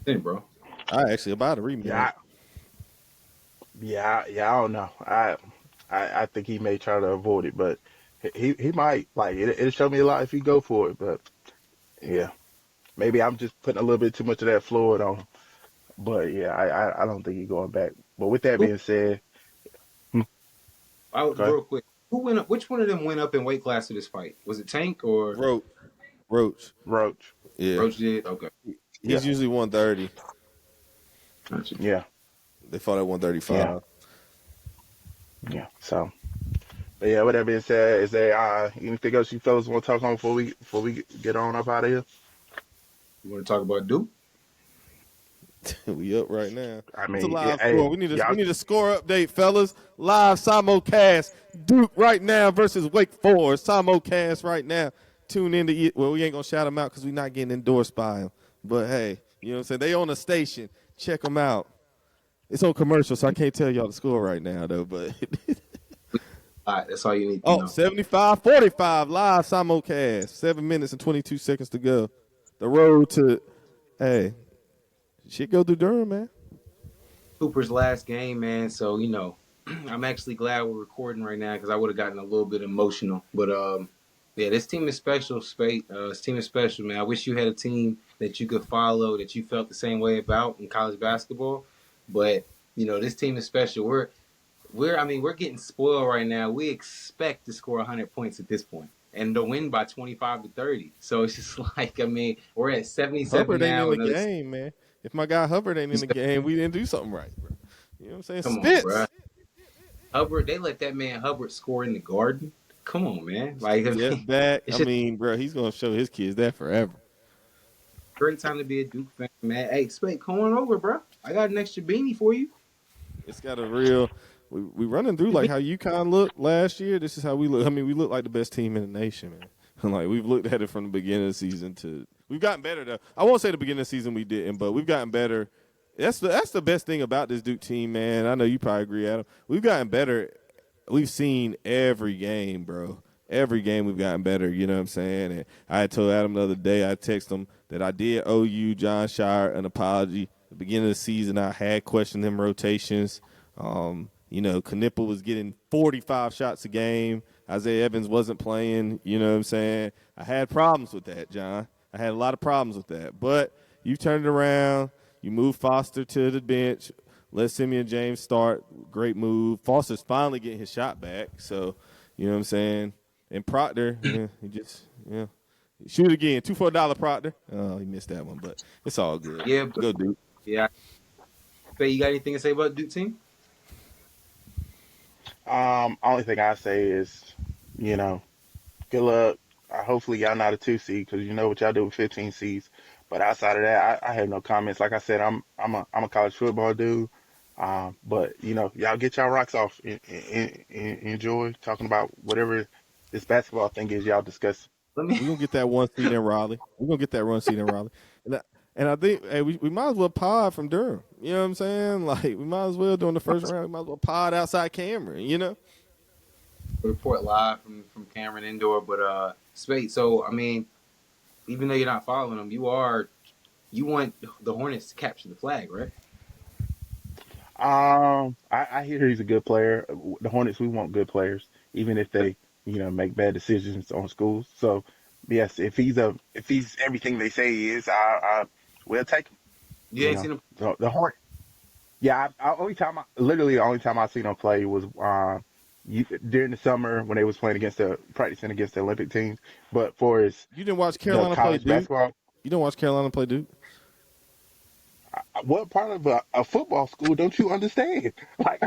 Hey, bro. I actually about a rematch. yeah, I don't know. I think he may try to avoid it, but he might. Like it'll show me a lot if he go for it. But yeah, maybe I'm just putting a little bit too much of that fluid on him. But yeah, I don't think he's going back. But with that Who, being said, hmm, okay, real quick, who went up? Which one of them went up in weight class to this fight? Was it Tank or Roach. Roach. Roach. Yeah. Roach? Did okay. Yeah, He's usually 130. Gotcha. yeah, They fought at yeah, 135. yeah. So, but yeah, with that being said, is there anything else you fellas want to talk on before we get on up out of here? You want to talk about Duke? We up right now. I It's a mean, live hey, score. We y'all, need a score update, fellas. Live simulcast. Duke right now versus Wake Forest. Simulcast right now. Tune in to well, we ain't gonna shout them out because we're not getting endorsed by them. But hey, you know what I'm saying? They on the station. Check them out. It's on commercial, so I can't tell y'all the score right now though. But All right, that's all you need to oh, know. 75-45 live simulcast. 7 minutes and 22 seconds to go. The road to hey, shit go through Durham, man. Cooper's last game, man. So I'm actually glad we're recording right now because I would have gotten a little bit emotional. But yeah, this team is special, Spate. This team is special, man. I wish you had a team that you could follow that you felt the same way about in college basketball. But this team is special. We're getting spoiled right now. We expect to score 100 points at this point and to win by 25 to 30. So it's just like we're at 77 Hubbard ain't in now. the game, man. If my guy Hubbard ain't in the game, we didn't do something right, bro. You know what I'm saying? Come on, bro. Spitz. Hubbard, they let that man Hubbard score in the Garden. Come on, man. Like, Step back. it's I just mean, bro, he's gonna show his kids that forever. a great time to be a Duke fan, man. Hey, Spade, come on over, bro. I got an extra beanie for you. It's got a real. We running through like how UConn looked last year. This is how we look. I mean, we look like the best team in the nation, man. Like we've looked at it from the beginning of the season to we've gotten better though. I won't say the beginning of the season we didn't, but we've gotten better. That's the best thing about this Duke team, man. I know you probably agree, Adam. We've gotten better. We've seen every game, bro. Every game we've gotten better, you know what I'm saying? And I had told Adam the other day, I texted him that I did owe you, John Shire, an apology. At the beginning of the season, I had questioned them rotations. Knipple was getting 45 shots a game. Isaiah Evans wasn't playing, you know what I'm saying? I had problems with that, John. I had a lot of problems with that. But you turned it around. You moved Foster to the bench. Let Simeon James start. Great move. Foster's finally getting his shot back. So, You know what I'm saying? And Proctor, he just shoot again. 2 for $1, Proctor. Oh, he missed that one, but it's all good. Yeah, but Go Duke. yeah. Faye, you got anything to say about the Duke team? Only thing I say is, you know, good luck. Hopefully y'all not a 2 seed because you know what y'all do with 15 seeds. But outside of that, I have no comments. Like I said, I'm a college football dude. But you know, y'all get y'all rocks off. Enjoy talking about whatever this basketball thing is y'all discuss. Let me. We're gonna get that 1 seed in Raleigh. And I think we might as well pod from Durham. You know what I'm saying? Like we might as well during the first round, we might as well pod outside Cameron, you know? Report live from Cameron Indoor, but Spade. So I mean, even though you're not following them, you want the Hornets to capture the flag, right? I hear he's a good player. The Hornets, we want good players, even if they, you know, make bad decisions on schools. So, yes, if he's everything they say he is, I will take him. You You ain't know, seen him. the Hornet. Yeah, literally the only time I seen him play was during the summer when they was playing practicing against the Olympic teams. But for his You didn't watch the Carolina play college Duke? basketball, You don't watch Carolina play Duke? what part of a football school don't you understand? Like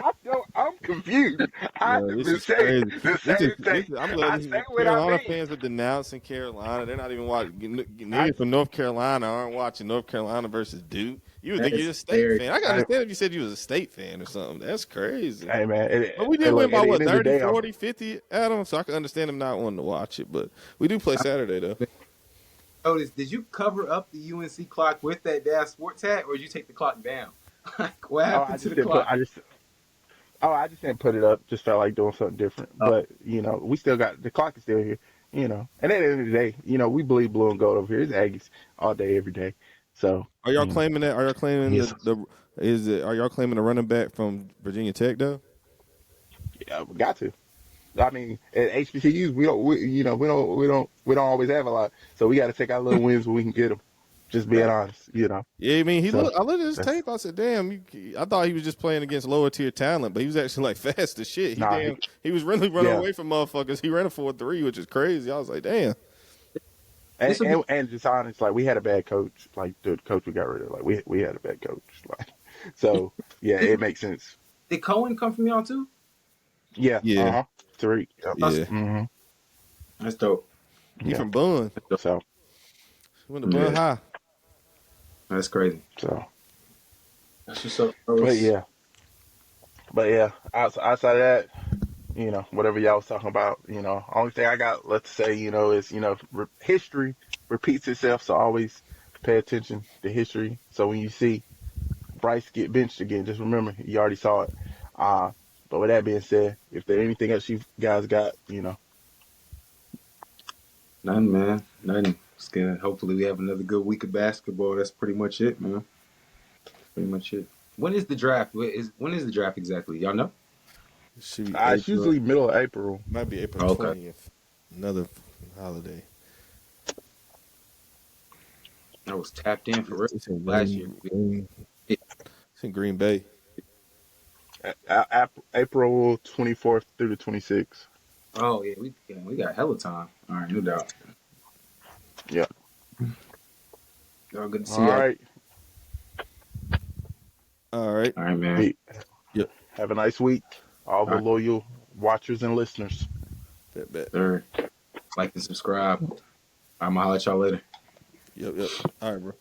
I'm confused. I No, this the is same crazy. the same thing. I'm glad I this say is what I Carolina mean. fans are denouncing Carolina. They're not even watching. I Niggas from North Carolina aren't watching North Carolina versus Duke. You would That think is you're a state hilarious. fan. I can I understand if you said you was a state fan or something. That's crazy. hey man, But we did win look, at by the what, end of the 30, day, 40, 50, Adam? So I can understand them not wanting to watch it. But we do play Saturday, though. Otis, did you cover up the UNC clock with that DABSports hat, or did you take the clock down? Like, what oh, happened I to just the didn't put clock? I just didn't put it up. Just felt like doing something different. Oh, But you know, we still got the clock is still here. You know, and at the end of the day, you know, we bleed blue and gold over here. It's Aggies all day, every day. So Are y'all you know, claiming that? Are y'all claiming yes, are y'all claiming the running back from Virginia Tech though? yeah, we got to. I mean, at HBCUs, we don't always have a lot, so we got to take our little wins when we can get them. Just being fact. honest, you know. Yeah, I mean, So I looked at his that's tape. I said, "Damn!" I thought he was just playing against lower tier talent, but he was actually like fast as shit. nah, He was really running yeah, away from motherfuckers. He ran a 4.3, which is crazy. I was like, "Damn." and, This will be and just honest, like we had a bad coach, like the coach we got rid of, like we had a bad coach, like so yeah, this, it makes sense. did Cohen come from y'all too? Yeah, Yeah, 3, yep, That's, yeah. that's dope. He yeah. from Bun. That's dope. So He went to Bun Yeah, High. that's crazy. so, That's what's up, but Otis. yeah, outside of that, you know, whatever y'all was talking about, you know, only thing I got left to say, you know, is, you know, history repeats itself. So always pay attention to history. So when you see Bryce get benched again, just remember you already saw it. Uh, but with that being said, if there's anything else you guys got, you know, Nothing, man. Nothing. It's good. Hopefully, we have another good week of basketball. That's pretty much it, man. Pretty much it. When is the draft? When is the draft exactly? Y'all know? It should be it's April. usually middle of April. Might be April Oh, okay. 20th. Another holiday. I was tapped in for real It's in last year. It's in Green Bay. April 24th through the 26th. Oh yeah, we got hella time. All right, no doubt. Yeah. Y'all good to see All y'all. right. All right. All right, man. Hey, Yep. have a nice week, all the All right, loyal watchers and listeners. Bet. sir. Like and subscribe. I'm gonna holler at y'all later. Yep. All right, bro.